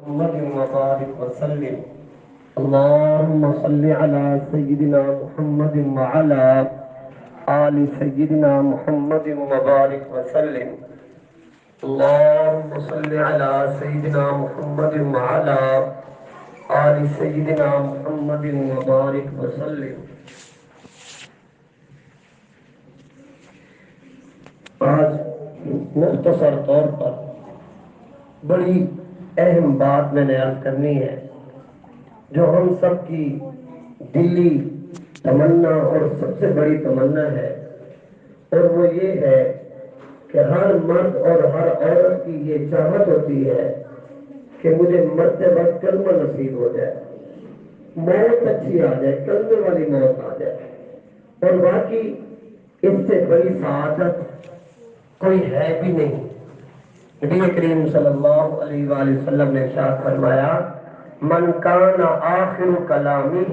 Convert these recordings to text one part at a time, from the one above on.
محمد وبارك وسلم. اللهم صل على سيدنا محمد وعلى آل سيدنا محمد وبارك وسلم. اللهم صل على سيدنا محمد وعلى آل سيدنا محمد وبارك وسلم. آج مختصر طور پر بڑی اہم بات میں نے عرض کرنی ہے جو ہم سب کی دلی تمنا اور سب سے بڑی تمنا ہے، اور وہ یہ ہے کہ ہر مرد اور ہر عورت کی یہ چاہت ہوتی ہے کہ مجھے مرتے وقت کلمہ نصیب ہو جائے، موت اچھی آ جائے، کلمے والی موت آ جائے. اور باقی اس سے بڑی سعادت کوئی ہے بھی نہیں. نبی کریم صلی اللہ علیہ وآلہ وسلم نے ارشاد فرمایا، من کان آخر کلامہ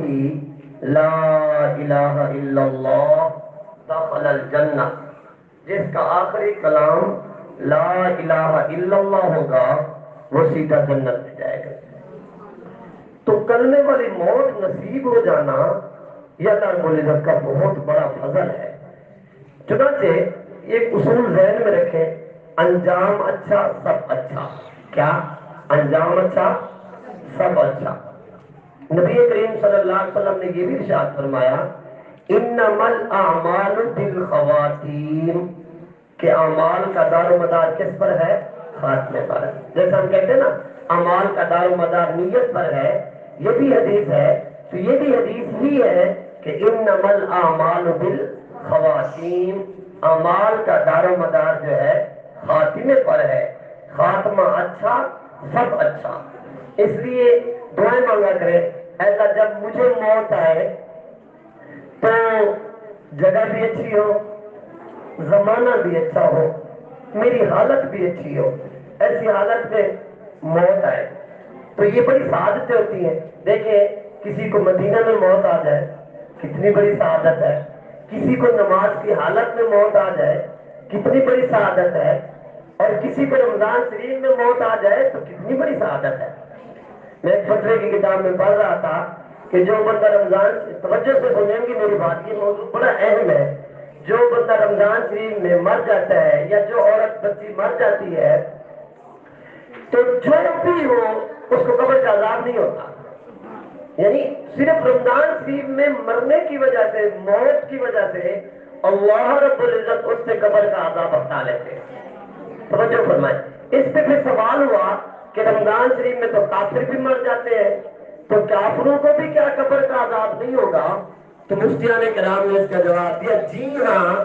لا الہ الا اللہ دخل الجنہ. جس کا آخری کلام لا الہ الا اللہ ہوگا وہ سیدھا جنت میں جائے گا. تو کلمے والی موت نصیب ہو جانا یہ اللہ رب العزت کا بہت بڑا فضل ہے. چنانچہ ایک اصول ذہن میں رکھیں، انجام اچھا سب اچھا. کیا؟ انجام اچھا سب اچھا. نبی کریم صلی اللہ علیہ وسلم نے یہ بھی ارشاد فرمایا، انما الاعمال بالخواتیم، کہ اعمال کا دار و مدار کس پر ہے؟ خاتمے پر. جیسے ہم کہتے ہیں نا اعمال کا دار و مدار نیت پر ہے، یہ بھی حدیث ہے. تو یہ بھی حدیث ہی ہے کہ انما الاعمال بالخواتیم، اعمال کا دار و مدار جو ہے خاتمے پر ہے. خاتمہ اچھا سب اچھا. اس لیے دعائیں مانگا کرے، ایسا جب مجھے موت آئے تو جگہ بھی اچھی ہو، زمانہ بھی اچھا ہو، میری حالت بھی اچھی ہو. ایسی حالت میں موت آئے تو یہ بڑی سعادتیں ہوتی ہیں. دیکھیں کسی کو مدینہ میں موت آ جائے کتنی بڑی سعادت ہے، کسی کو نماز کی حالت میں موت آ جائے کتنی بڑی سعادت ہے، اور کسی کو رمضان شریف میں موت آ جائے تو کتنی بڑی سعادت ہے. میں ایک فتوے کی کتاب میں پڑھ رہا تھا کہ جو بندہ رمضان، توجہ سے سنیں گے میری بات، یہ موضوع بڑا اہم ہے. جو بندہ رمضان شریف میں مر جاتا ہے یا جو عورت بچی مر جاتی ہے تو جو بھی ہو اس کو قبر کا عذاب نہیں ہوتا. یعنی صرف رمضان شریف میں مرنے کی وجہ سے، موت کی وجہ سے اللہ رب العزت اس سے قبر کا عذاب ہٹا لیتے ہیں. توجہ فرمائیں. اس پہ پھر سوال ہوا کہ رمضان شریف میں تو کافر بھی مر جاتے ہیں، تو کافروں کو بھی کیا قبر کا عذاب نہیں ہوگا؟ تو مفتیان کرام نے اس کا جواب دیا، جی ہاں،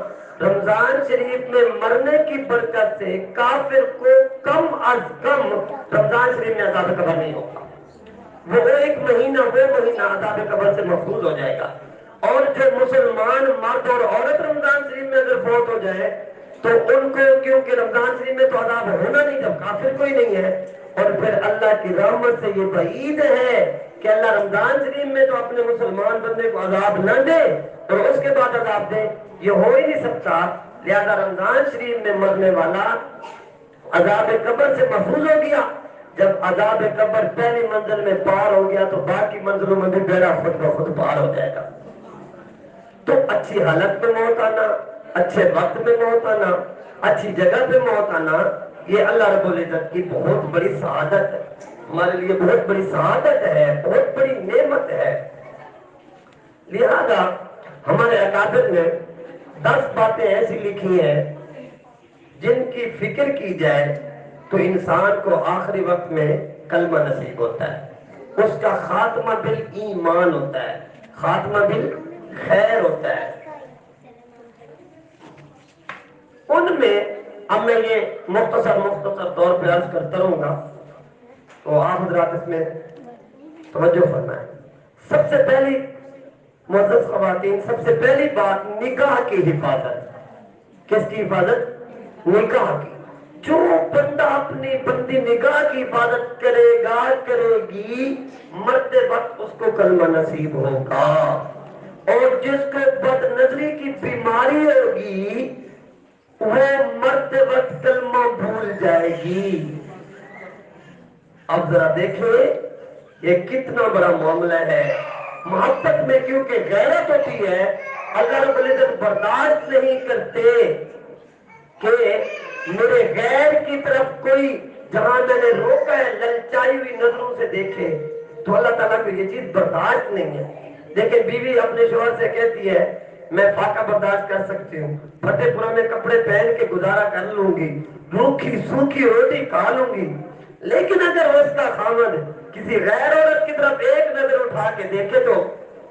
رمضان شریف میں مرنے کی برکت سے کافر کو کم از کم رمضان شریف میں عذاب قبر نہیں ہوگا. وہ ایک مہینہ عذاب قبر سے محفوظ ہو جائے گا. اور جو مسلمان مرد اور عورت رمضان شریف میں اگر فوت ہو جائے تو ان کو، کیونکہ رمضان شریف میں تو عذاب ہونا نہیں جب کافر کوئی نہیں ہے، اور پھر اللہ کی رحمت سے یہ بعید ہے کہ اللہ رمضان شریف میں تو اپنے مسلمان بندے کو عذاب نہ دے اور اس کے بعد عذاب دے، یہ ہو ہی نہیں سکتا. لہذا رمضان شریف میں مرنے والا عذاب قبر سے محفوظ ہو گیا. جب عذاب قبر پہلی منزل میں پار ہو گیا تو باقی منزلوں میں بھی بیڑا خود بخود پار ہو جائے گا. تو اچھی حالت میں موت آنا، اچھے وقت میں موت آنا، اچھی جگہ پہ موت آنا، یہ اللہ رب العزت کی بہت بڑی سعادت ہے، ہمارے لیے بہت بڑی سعادت ہے، بہت بڑی نعمت ہے. لہذا ہمارے اکابر نے 10 باتیں ایسی لکھی ہیں جن کی فکر کی جائے تو انسان کو آخری وقت میں کلمہ نصیب ہوتا ہے، اس کا خاتمہ بالایمان ہوتا ہے، خاتمہ بالخیر ہوتا ہے. ان میں اب میں یہ مختصر طور پہ عرض کرتا رہوں گا تو آپ حضرات اس میں توجہ فرمائیں. سب سے پہلی معزز خواتین، سب سے پہلی بات نکاح کی حفاظت. کس کی حفاظت؟ نکاح کی. جو بندہ اپنی بندی نکاح کی حفاظت کرے گا، کرے گی، مرتے وقت اس کو کلمہ نصیب ہوگا. اور جس کو بد نظری کی بیماری ہوگی وہ مرتے وقت کلمہ بھول جائے گی. اب ذرا دیکھیں یہ کتنا بڑا معاملہ ہے. محبت میں کیونکہ غیرت ہوتی ہے، اگر رب العزت برداشت نہیں کرتے کہ میرے غیر کی طرف کوئی جہاں میں نے روکا ہے للچائی ہوئی نظروں سے دیکھے، تو اللہ تعالیٰ کو یہ چیز برداشت نہیں ہے. دیکھیں بیوی اپنے شوہر سے کہتی ہے میں فاقہ برداشت کر سکتی ہوں، پھٹے پرانے کپڑے پہن کے گزارا کر لوں گی، روکھی سوکھی روٹی کھا لوں گی، لیکن اگر اس کا خامد کسی غیر عورت کی طرف ایک نظر اٹھا کے دیکھے تو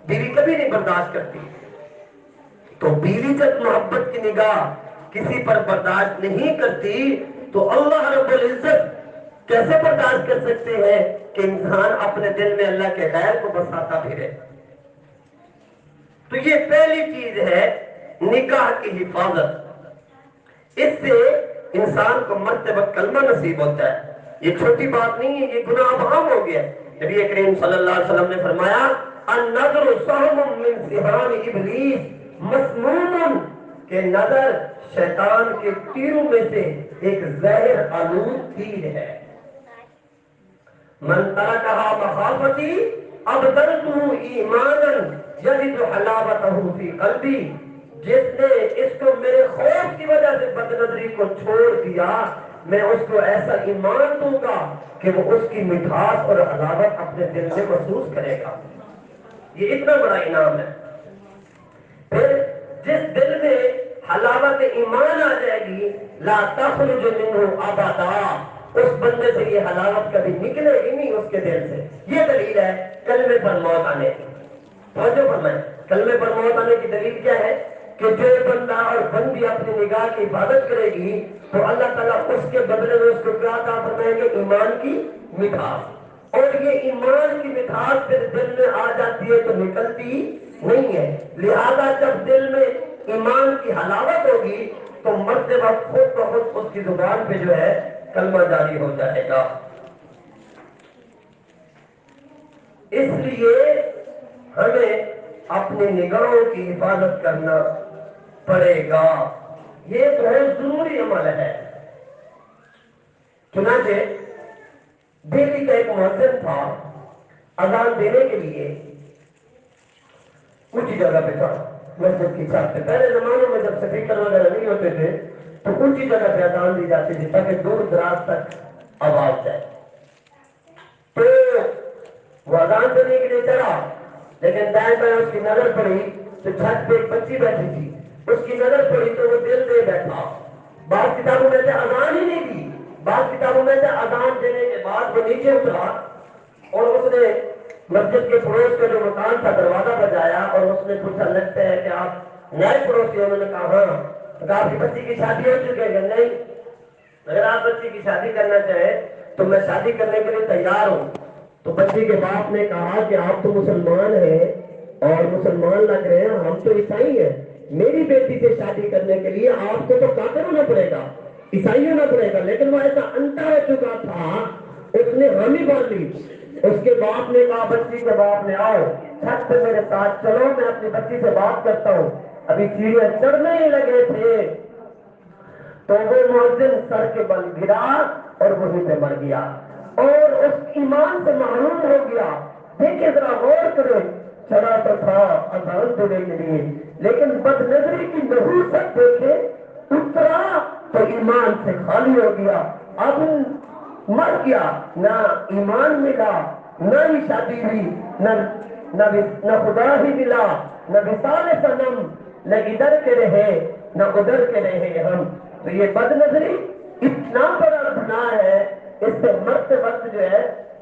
بیوی کبھی نہیں برداشت کرتی. تو بیوی جب محبت کی نگاہ کسی پر برداشت نہیں کرتی تو اللہ رب العزت کیسے برداشت کر سکتے ہیں کہ انسان اپنے دل میں اللہ کے غیر کو بساتا پھرے. تو یہ پہلی چیز ہے نکاح کی حفاظت. اس سے انسان کو مرتے وقت کلمہ نصیب ہوتا ہے. یہ چھوٹی بات نہیں ہے، یہ گناہ اب عام ہو گیا. نبی کریم صلی اللہ علیہ وسلم نے فرمایا النظر سهم من سہام ابلیس مسموم، کہ نظر شیطان کے تیروں میں سے ایک زہر آلود تیر ہے. من ترکها مخافتی ابدلته ایمانا یجد حلاوتہ فی قلبی، جس نے اس کو میرے خوف کی وجہ سے بد نظری کو چھوڑ دیا، میں اس کو ایسا ایمان دوں گا کہ وہ اس کی مٹھاس اور حلاوت اپنے دل میں محسوس کرے گا. یہ اتنا بڑا انعام ہے. پھر جس دل میں حلاوت ایمان آ جائے گی لا تخرج منہ ابدا، اس بندے سے یہ حلاوت کبھی نکلے گی نہیں اس کے دل سے. یہ دلیل ہے کلمے پر موت آنے کی. توجہ فرمائیں، کلمے پر موت آنے کی دلیل کیا ہے کہ جو بندہ اور بندی اپنی نگاہ کی حفاظت کرے گی تو اللہ تعالیٰ اس کے بدلے میں اس کو کیا عطا فرمائیں گے؟ ایمان کی مٹھاس. اور یہ ایمان کی مٹھاس پھر دل میں آ جاتی ہے تو نکلتی نہیں ہے. لہذا جب دل میں ایمان کی حلاوت ہوگی تو مرتے وقت خود بخود اس کی زبان پہ جو ہے کلمہ جاری ہو جائے گا. اس لیے ہمیں اپنی نگاہوں کی حفاظت کرنا پڑے گا. یہ بہت ضروری عمل ہے. چنانچہ دہلی کا ایک مؤذن تھا، اذان دینے کے لیے اونچی جگہ پہ تھا مسجد کی چھت پہ. پہلے زمانے میں جب سپیکر وغیرہ نہیں ہوتے تھے تو اونچی جگہ پہ اذان دی جاتی تھی تاکہ دور دراز تک آواز جائے. تو وہ اذان دینے کے لیے چڑھا، لیکن دائیں بائیں اس کی نظر پڑی تو چھت پہ ایک بچی بیٹھی تھی، اس کی نظر پڑی تو وہ دل دے بیٹھا. بعض کتابوں میں سے اذان ہی نہیں دی، بعض کتابوں میں سے اذان دینے کے بعد وہ نیچے اترا اور اس نے مسجد کے پڑوس کا جو مکان تھا دروازہ بجایا اور اس نے پوچھا لگتا ہے کہ آپ نئے پڑوسی؟ انہوں نے کہا ہاں. تو کہا آپ کی بچی کی شادی ہو چکی ہے؟ نہیں. اگر آپ بچی کی شادی کرنا چاہیں تو میں شادی کرنے کے لیے تیار ہوں. تو بچی کے باپ نے کہا کہ آپ تو مسلمان ہیں اور مسلمان لگ رہے ہیں، ہم تو عیسائی ہیں، میری بیٹی سے شادی کرنے کے لیے آپ کو تو کافر ہونا پڑے گا، عیسائی ہونا پڑے گا. لیکن وہ ایسا انٹا ہو چکا تھا اس نے حامی بن لی. اس کے باپ نے کہا بچی کے باپ نے آؤ چھت پہ میرے ساتھ چلو، میں اپنی بچی سے بات کرتا ہوں. ابھی سیڑھیاں چڑھنے ہی لگے تھے تو وہ مؤذن سر کے بل گرا اور وہیں پہ مر گیا اور اس ایمان سے محروم ہو گیا. دیکھیں ذرا غور کریں، چڑھا تو تھا اذان دینے کے لیے لیکن بد نظری کی نحوست دیکھے اترا تو ایمان سے خالی ہو گیا. اب مر گیا، نہ ایمان ملا، نہ ہی شادی ہوئی، نہ خدا ہی ملا، نہ وصال صنم، نہ ادھر کے رہے نہ ادھر کے رہے ہم. تو یہ بد نظری اتنا بڑا گناہ ہے، اس سے مرتے وقت جو ہے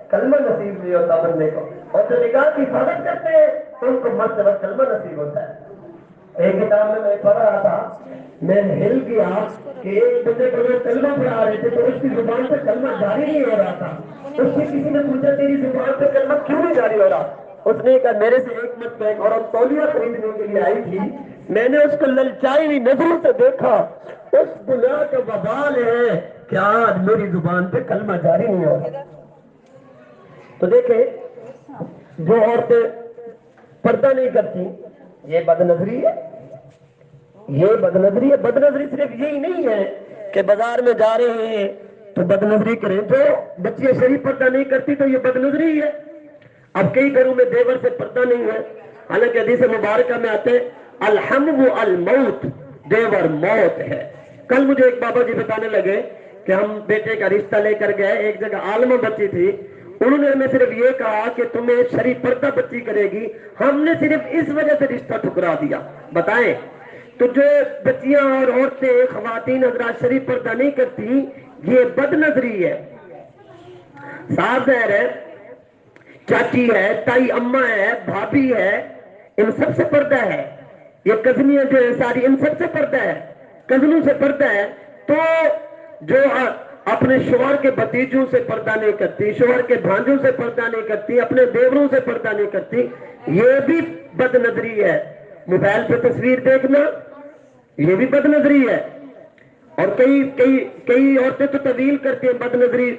کلمہ نصیب نہیں ہوتا بندے کو. اور جو نگاہ کی حفاظت کرتے ہیں ان کو مرتے وقت کلمہ نصیب ہوتا ہے. ایک کتاب میں پڑھ رہا تھا، میں ہل گیا کہ ایک بندے کو لوگ کلمہ پڑھا رہے تھے تو اس کی زبان سے کلمہ جاری نہیں ہو رہا تھا. اس سے کسی نے پوچھا تیری زبان سے کلمہ کیوں نہیں جاری ہو رہا؟ اس نے کہا میرے سے ایک مت پہ اور تولیہ خریدنے کے لیے آئی تھی، میں نے اس کو للچائی ہوئی نظروں سے دیکھا. اس گناہ کا وبال ہے کہ آج میری زبان پہ کلمہ جاری نہیں ہو رہا. تو دیکھیں جو عورتیں پردہ نہیں کرتی یہ بد نظری ہے، یہ بد نظری ہے. بد نظری صرف یہی نہیں ہے کہ بازار میں جا رہے ہیں تو بد نظری کریں. جو بچیاں شریف پردہ نہیں کرتی تو یہ بد نظری ہے. اب کئی گھروں میں دیور سے پردہ نہیں ہے، حالانکہ حدیث مبارکہ میں آتے الحمو الموت، دیور موت ہے. کل مجھے ایک بابا جی بتانے لگے کہ ہم بیٹے کا رشتہ لے کر گئے، ایک جگہ عالمہ بچی تھی، انہوں نے ہمیں صرف یہ کہا کہ تمہیں شریف پردہ بچی کرے گی. ہم نے صرف اس وجہ سے رشتہ ٹھکرا دیا. بتائیں تو جو بچیاں اور عورتیں خواتین حضرات شریف پردہ نہیں کرتی، یہ بد نظری ہے. صاحب زہر ہے، چاچی ہے، تائی اماں ہے، بھابھی ہے، ان سب سے پردہ ہے. یہ کزنیاں جو ہے ساری، ان سب سے پردہ ہے، کزنوں سے پردہ ہے. تو جو اپنے شوہر کے بھتیجوں سے پردہ نہیں کرتی، شوہر کے بھانجوں سے پردہ نہیں کرتی، اپنے دیوروں سے پردہ نہیں کرتی، یہ بھی بد نظری ہے. موبائل پہ تصویر دیکھنا یہ بھی بد نظری ہے. اور کئی عورتیں تو طویل کرتی ہیں بد نظری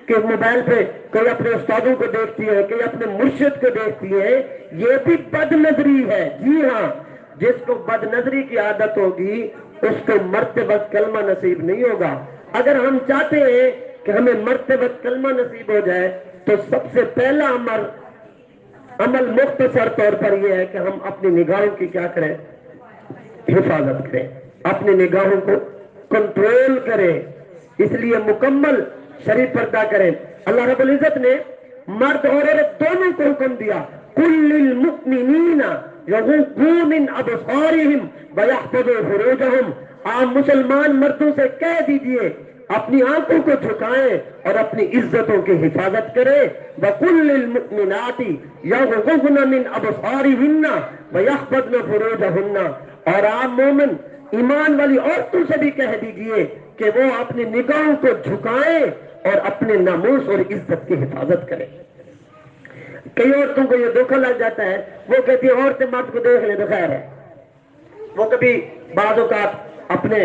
کہ موبائل پہ کوئی اپنے استادوں کو دیکھتی ہے، کوئی اپنے مرشد کو دیکھتی ہے، یہ بھی بد نظری ہے. جی ہاں، جس کو بد نظری کی عادت ہوگی اس کو مرتے وقت کلمہ نصیب نہیں ہوگا. اگر ہم چاہتے ہیں کہ ہمیں مرتے وقت کلمہ نصیب ہو جائے تو سب سے پہلا عمل مختصر طور پر یہ ہے کہ ہم اپنی نگاہوں کی کیا کریں؟ حفاظت کریں، اپنی نگاہوں کو کنٹرول کریں. اس لیے مکمل شریف پردہ کریں. اللہ رب العزت نے مرد اور عورت دونوں کو حکم دیا، قُل لِّلْمُؤْمِنِينَ يَغُضُّوا مِنْ أَبْصَارِهِمْ وَيَحْفَظُوا فُرُوجَهُمْ. آپ مسلمان مردوں سے کہہ دیجئے اپنی آنکھوں کو جھکائیں اور اپنی عزتوں کی حفاظت کریں. وَقُل لِّلْمُؤْمِنَاتِ يَغْضُضْنَ مِنْ أَبْصَارِهِنَّ وَيَحْفَظْنَ فُرُوجَهُنَّ. اور آپ مومن ایمان والی عورتوں سے بھی کہہ دیجئے کہ وہ اپنی نگاہوں کو جھکائیں اور اپنے ناموس اور عزت کی حفاظت کریں. کئی عورتوں کو یہ دھوکہ لگ جاتا ہے، وہ کہتی ہیں عورتیں مرد کو دیکھ لیں تو خیر ہے. وہ کبھی بعض اوقات اپنے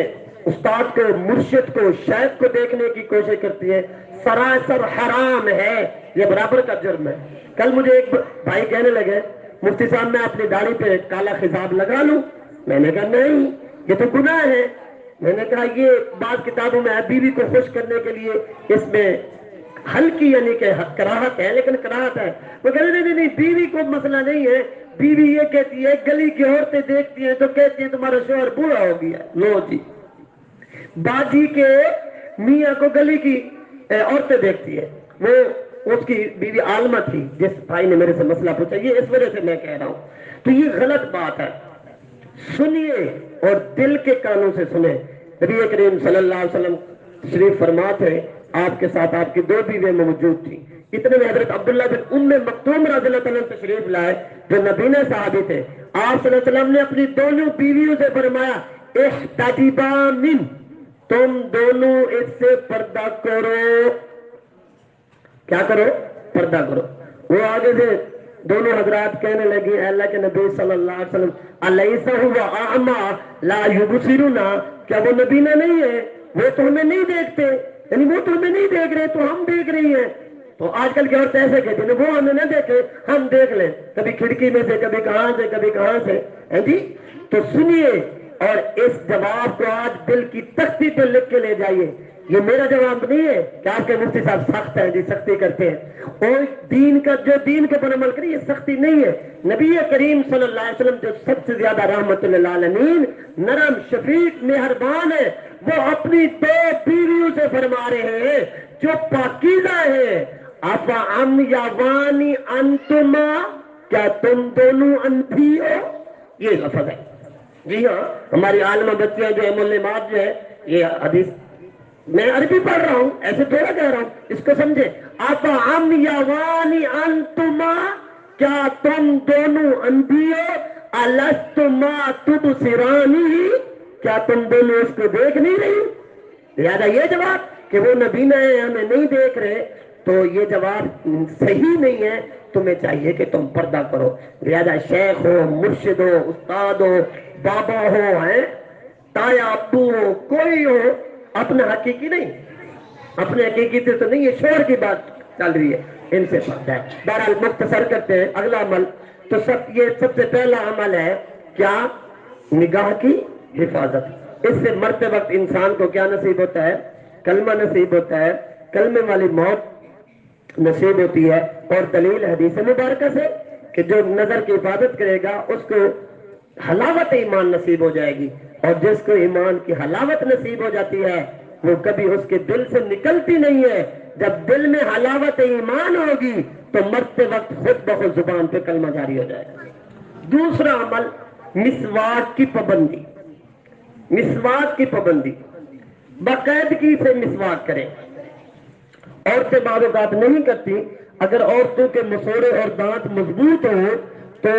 استاد کو، مرشد کو، شیخ کو دیکھنے کی کوشش کرتی ہے، سراسر حرام ہے، یہ برابر کا جرم ہے. کل مجھے ایک بھائی کہنے لگے مفتی صاحب میں اپنی داڑھی پہ کالا خضاب لگا لوں؟ میں نے کہا نہیں، یہ تو گناہ ہے. میں نے کہا یہ بعض کتابوں میں بیوی کو خوش کرنے کے لیے اس میں ہلکی یعنی کہ کراہت ہے، لیکن کراہت ہے. وہ کہتے ہیں نہیں بیوی کو مسئلہ نہیں ہے. بیوی یہ کہتی ہے گلی کی عورتیں دیکھتی ہیں تو کہتی ہیں تمہارا شوہر بوڑھا ہو گیا. لو جی، باجی کے میاں کو گلی کی عورتیں دیکھتی ہے. وہ اس کی بیوی عالمہ تھی جس بھائی نے میرے سے مسئلہ پوچھا، یہ اس وجہ سے میں کہہ رہا ہوں. تو یہ غلط بات ہے. سنیے اور دل کے کانوں سے سنیں. نبی کریم صلی اللہ علیہ وسلم تشریف فرما تھے، آپ کے ساتھ آپ کی 2 بیویاں موجود تھیں. اتنے میں حضرت عبداللہ بن ام مکتوم رضی اللہ تعالیٰ تشریف لائے جو نبینا صحابی تھے. آپ صلی اللہ علیہ وسلم نے اپنی دونوں بیویوں سے فرمایا احتجبا من، تم دونوں اس سے پردہ کرو. کیا کرو؟ پردہ کرو. وہ آگے سے دونوں حضرات کہنے لگی اے اللہ کے نبی صلی اللہ علیہ وسلم الیس هو اعمی لا یبصرنا، کیا وہ نبینا نہیں ہے؟ وہ تو ہمیں نہیں دیکھتے، یعنی وہ تو ہمیں نہیں دیکھ رہے تو ہم دیکھ رہی ہیں. تو آج کل کی عورتیں ایسے کہتی ہیں وہ ہمیں نہ دیکھے ہم دیکھ لیں، کبھی کھڑکی میں سے، کبھی کہاں سے، کبھی کہاں سے. جی تو سنیے اور اس جواب کو آج دل کی تختی پہ لکھ کے لے جائیے. یہ میرا جواب نہیں ہے کہ آپ کے مفتی صاحب سخت ہیں جی، سختی کرتے ہیں. اور دین کا جو دین کے پر عمل کرے یہ سختی نہیں ہے. نبی کریم صلی اللہ علیہ وسلم جو سب سے زیادہ رحمت للعالمین، نرم، شفیق، مہربان ہے، وہ اپنی 2 بیویوں سے فرما رہے ہیں جو پاکیزہ ہیں. افعم یوانی انتما، کیا تم دونوں اندھی ہو؟ یہ لفظ ہے. جی ہاں، ہماری عالمہ بچیاں جو ہے ملمات جو ہے، یہ حدیث میں عربی پڑھ رہا ہوں، ایسے تھوڑا کہہ رہا ہوں، اس کو سمجھے. افعم یوانی انتما، کیا تم دونوں اندھی ہو؟ الستما تبصرانی، کیا تم دونوں اس کو دیکھ نہیں رہی؟ لہذا یہ جواب کہ وہ نبینا ہے ہمیں نہیں دیکھ رہے، تو یہ جواب صحیح نہیں ہے. تمہیں چاہیے کہ تم پردہ کرو. لہذا شیخ ہو، مرشد ہو، استاد ہو، بابا ہو، تایا ابو ہو، کوئی ہو، اپنا حقیقی نہیں، اپنے حقیقی سے تو نہیں، یہ شوہر کی بات چل رہی ہے، ان سے پردہ ہے. بہرحال مختصر کرتے ہیں اگلا عمل. تو یہ سب سے پہلا عمل ہے کیا؟ نگاہ کی حفاظت. اس سے مرتے وقت انسان کو کیا نصیب ہوتا ہے؟ کلمہ نصیب ہوتا ہے، کلمے والی موت نصیب ہوتی ہے. اور دلیل حدیث مبارکہ سے کہ جو نظر کی حفاظت کرے گا اس کو حلاوت ایمان نصیب ہو جائے گی، اور جس کو ایمان کی حلاوت نصیب ہو جاتی ہے وہ کبھی اس کے دل سے نکلتی نہیں ہے. جب دل میں حلاوت ایمان ہوگی تو مرتے وقت خود بخود زبان پہ کلمہ جاری ہو جائے گا. دوسرا عمل مسواک کی پابندی. مسواک کی پابندی، باقاعدگی سے مسواک کریں. عورتیں بعض اوقات نہیں کرتی. اگر عورتوں کے مسوڑے اور دانت مضبوط ہوں تو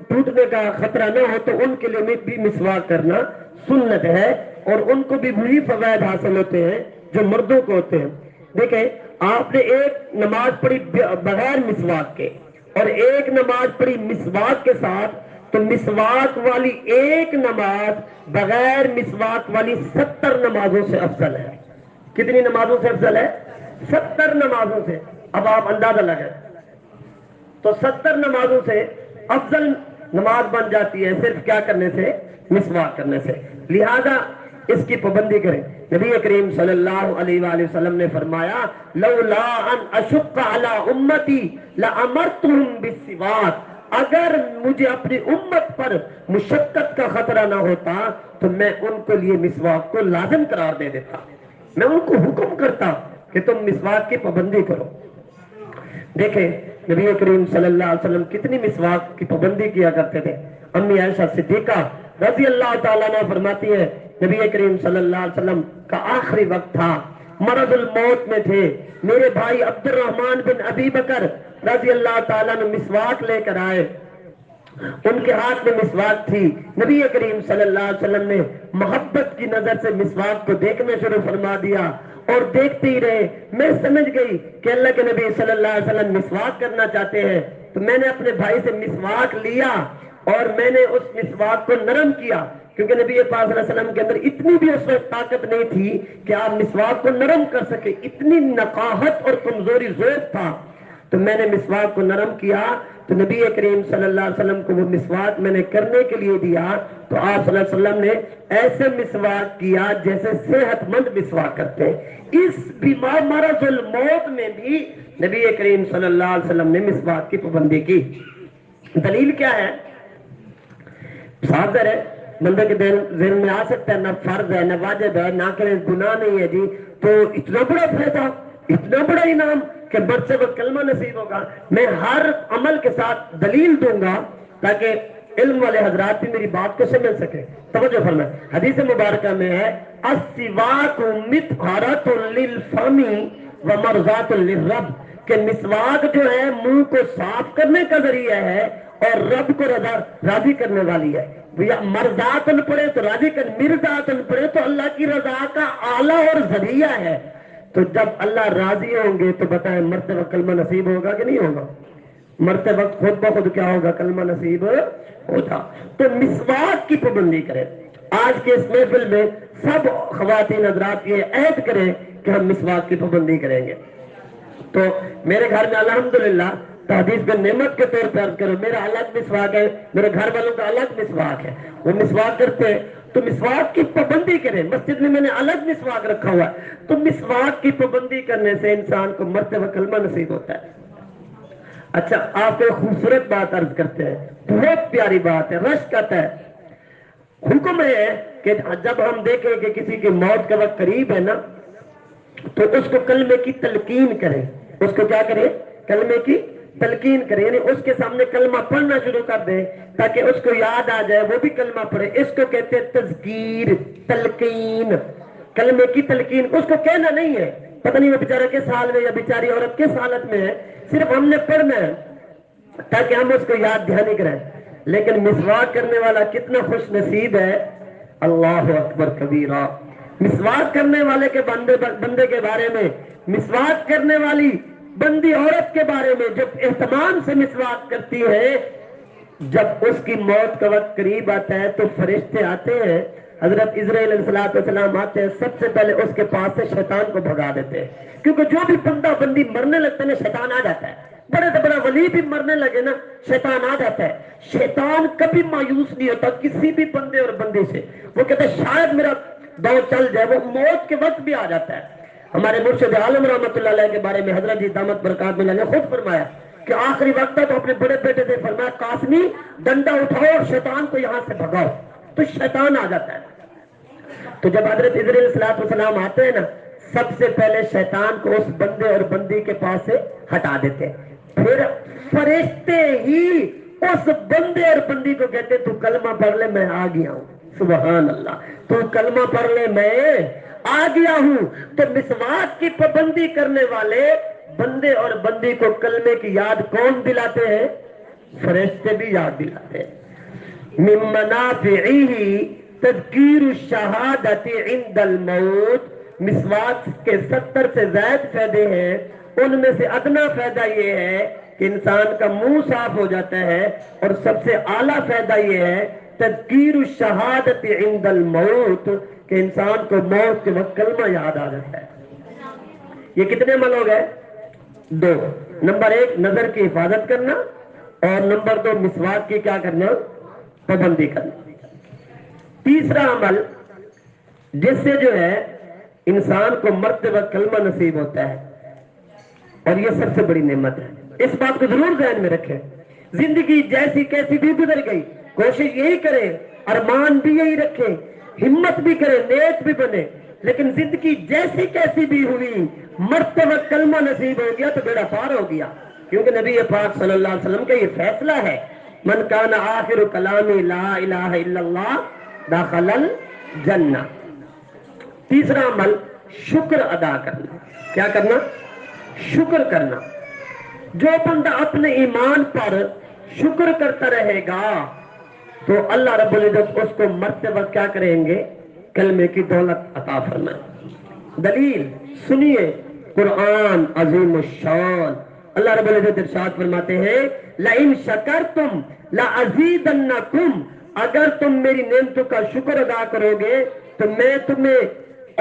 ٹوٹنے کا خطرہ نہ ہو تو ان کے لیے بھی مسواک کرنا سنت ہے، اور ان کو بھی وہی فوائد حاصل ہوتے ہیں جو مردوں کو ہوتے ہیں. دیکھیں، آپ نے ایک نماز پڑھی بغیر مسواک کے اور ایک نماز پڑھی مسواک کے ساتھ، تو مسواک والی ایک نماز بغیر مسواک والی 70 نمازوں سے افضل ہے. کتنی نمازوں سے افضل ہے؟ 70 نمازوں سے. اب آپ اندازہ لگائیں تو 70 نمازوں سے افضل نماز بن جاتی ہے صرف کیا کرنے سے؟ مسواک کرنے سے. لہذا اس کی پابندی کریں. نبی کریم صلی اللہ علیہ وآلہ وسلم نے فرمایا لولا ان اشق علی امتی لامرتهم بالسواک. اگر مجھے اپنی امت پر مشقت کا خطرہ نہ ہوتا تو میں ان کے لیے مسواک کو لازم قرار دے دیتا. میں ان کو حکم کرتا کہ تم مسواک کی پابندی کرو. دیکھیں نبی کریم صلی اللہ علیہ وسلم کتنی مسواک کی پابندی کیا کرتے تھے. امی عائشہ صدیقہ رضی اللہ تعالیٰ عنہ فرماتی ہے نبی کریم صلی اللہ علیہ وسلم کا آخری وقت تھا، مرض الموت میں تھے. میرے بھائی عبد الرحمن بن ابی بکر رضی اللہ تعالیٰ عنہ مسواک لے کر آئے. ان کے ہاتھ میں مسواک تھی. نبی کریم صلی اللہ علیہ وسلم نے محبت کی نظر سے مسواک کو دیکھنا شروع فرما دیا اور دیکھتے ہی رہے. میں سمجھ گئی کہ اللہ کے نبی صلی اللہ علیہ وسلم مسواک کرنا چاہتے ہیں، تو میں نے اپنے بھائی سے مسواک لیا اور میں نے اس مسواک کو نرم کیا، کیونکہ نبی پاک صلی اللہ علیہ وسلم کے اندر اتنی بھی اس وقت طاقت نہیں تھی کہ آپ مسواک کو نرم کر سکے، اتنی نقاہت اور کمزوری ضعف تھا. تو میں نے مسواک کو نرم کیا تو نبی کریم صلی اللہ علیہ وسلم کو وہ مسواک میں نے کرنے کے لیے دیا تو آپ صلی اللہ علیہ وسلم نے ایسے مسواک کیا جیسے صحت مند مسواک کرتے ہیں. اس بیمار مرض الموت میں بھی نبی کریم صلی اللہ علیہ وسلم نے مسواک کی پابندی کی. دلیل کیا ہے؟ صاف ہے، بندے کے ذہن میں آ سکتا ہے نہ فرض ہے نہ واجب ہے نہ کریں گناہ نہیں ہے جی، تو اتنا بڑا فائدہ، اتنا بڑا انعام کہ مرتے وقت کلمہ نصیب ہوگا. میں ہر عمل کے ساتھ دلیل دوں گا تاکہ علم والے حضرات بھی میری بات کو سمجھ سکے. توجہ فرمائیں، حدیث مبارکہ میں ہے السواک مطہرۃ للفم ومرضات للرب، کہ مسواک جو ہے منہ کو صاف کرنے کا ذریعہ ہے اور رب کو راضی کرنے والی ہے. مرضاتن پڑھے تو راضی کر، مرضاتن پڑھے تو اللہ کی رضا کا آلہ اور ذریعہ ہے. تو جب اللہ راضی ہوں گے تو بتائیں مرتے وقت کلمہ نصیب ہوگا کہ نہیں ہوگا؟ مرتے وقت خود بخود کیا ہوگا؟ کلمہ نصیب ہوتا. تو مسواک کی پابندی کریں. آج کے اس محفل میں سب خواتین حضرات یہ عہد کریں کہ ہم مسواک کی پابندی کریں گے. تو میرے گھر میں الحمدللہ تحدیث بن نعمت کے طور پر عرض کرو، میرا الگ مسواک ہے، میرے گھر والوں کا الگ مسواک ہے، وہ مسواک کرتے ہیں. تو مسواک کی پابندی کریں. مسجد میں نے الگ مسواک رکھا ہوا ہے. تو مسواک کی پابندی کرنے سے انسان کو مرتے وقت کلمہ نصیب ہوتا ہے. اچھا، آپ کو خوبصورت بات عرض کرتے ہیں، بہت پیاری بات ہے. رشک کہتا ہے حکم ہے کہ جب ہم دیکھیں کہ کسی کی موت کا وقت قریب ہے نا تو اس کو کلمے کی تلقین کریں. اس کو کیا کریں؟ کلمے کی تلقین کریں، یعنی اس کے سامنے کلمہ پڑھنا شروع کر دیں تاکہ اس کو یاد آ جائے، وہ بھی کلمہ پڑھے. اس کو کہتے ہیں تذکیر، تلقین. کلمے کی تلقین اس کو کہنا نہیں ہے، پتہ نہیں وہ بیچارہ کس حال میں یا بیچاری عورت کس حالت میں ہے، صرف ہم نے پڑھنا ہے تاکہ ہم اس کو یاد دہانی کریں. لیکن مسواک کرنے والا کتنا خوش نصیب ہے. اللہ اکبر کبیرہ. مسواک کرنے والے کے بندے کے بارے میں، مسواک کرنے والی بندی عورت کے بارے میں جب اہتمام سے مسواک کرتی ہے، جب اس کی موت کا وقت قریب آتا ہے تو فرشتے آتے ہیں، حضرت عزرائیل علیہ السلام آتے ہیں، سب سے پہلے اس کے پاس سے شیطان کو بھگا دیتے ہیں. کیونکہ جو بھی بندہ بندی مرنے لگتا ہے نا شیطان آ جاتا ہے. بڑے سے بڑا ولی بھی مرنے لگے نا شیطان آ جاتا ہے. شیطان کبھی مایوس نہیں ہوتا کسی بھی بندے اور بندی سے. وہ کہتا ہے شاید میرا دور چل جائے، وہ موت کے وقت بھی آ جاتا ہے. ہمارے مرشد عالم رحمۃ اللہ علیہ کے بارے میں حضرت جی دامت برکات میں نے خود فرمایا کہ آخری وقت تو اپنے بڑے بیٹے سے فرمایا قاسمی ڈنڈا اٹھاؤ اور شیطان کو یہاں سے بھگاؤ، تو شیطان آ جاتا ہے۔ تو جب حضرت حضر علیہ الصلوۃ والسلام آتے ہیں نا، سب سے پہلے شیطان کو اس بندے اور بندی کے پاس سے ہٹا دیتے ہیں، پھر فرشتے ہی اس بندے اور بندی کو کہتے تو کلمہ پڑھ لے میں آ گیا ہوں، سبحان اللہ، تو کلمہ پڑھ لے میں آ گیا ہوں۔ تو مسواک کی پابندی کرنے والے بندے اور بندی کو کلمے کی یاد کون دلاتے ہیں؟ فرشتے بھی یاد دلاتے ہیں۔ من منافعہ تذکیر الشہادت عند الموت، مسواک کے 70 سے زائد فائدے ہیں، ان میں سے ادنا فائدہ یہ ہے کہ انسان کا منہ صاف ہو جاتا ہے، اور سب سے اعلیٰ فائدہ یہ ہے تذکیر الشہادت عند الموت کہ انسان کو موت کے وقت کلمہ یاد آ جاتا ہے۔ یہ کتنے عمل ہو گئے؟ 2۔ نمبر 1 نظر کی حفاظت کرنا، اور نمبر 2 مسواک کی کیا کرنا؟ پابندی کرنا۔ تیسرا عمل جس سے جو ہے انسان کو مرتے وقت کلمہ نصیب ہوتا ہے، اور یہ سب سے بڑی نعمت ہے، اس بات کو ضرور ذہن میں رکھیں۔ زندگی جیسی کیسی بھی گزر گئی، کوشش یہی کریں، ارمان بھی یہی رکھیں، ہمت بھی کریں، نیک بھی بنے، لیکن زندگی جیسی کیسی بھی ہوئی، مرتے وقت کلمہ نصیب ہو گیا تو بیڑا پار ہو گیا، کیونکہ نبی پاک صلی اللہ علیہ وسلم کا یہ فیصلہ ہے، من کان آخر کلامی لا الہ الا اللہ دخل الجنہ۔ تیسرا عمل شکر ادا کرنا۔ کیا کرنا؟ شکر کرنا۔ جو بندہ اپنے ایمان پر شکر کرتا رہے گا تو اللہ رب العزت اس کو مرتے وقت کیا کریں گے؟ کلمے کی دولت عطا فرمائیں۔ دلیل سنیے، قرآن عظیم الشان، اللہ رب العزت ارشاد فرماتے ہیں لئن شکرتم لازیدنکم، اگر تم میری نعمتوں کا شکر ادا کرو گے تو میں تمہیں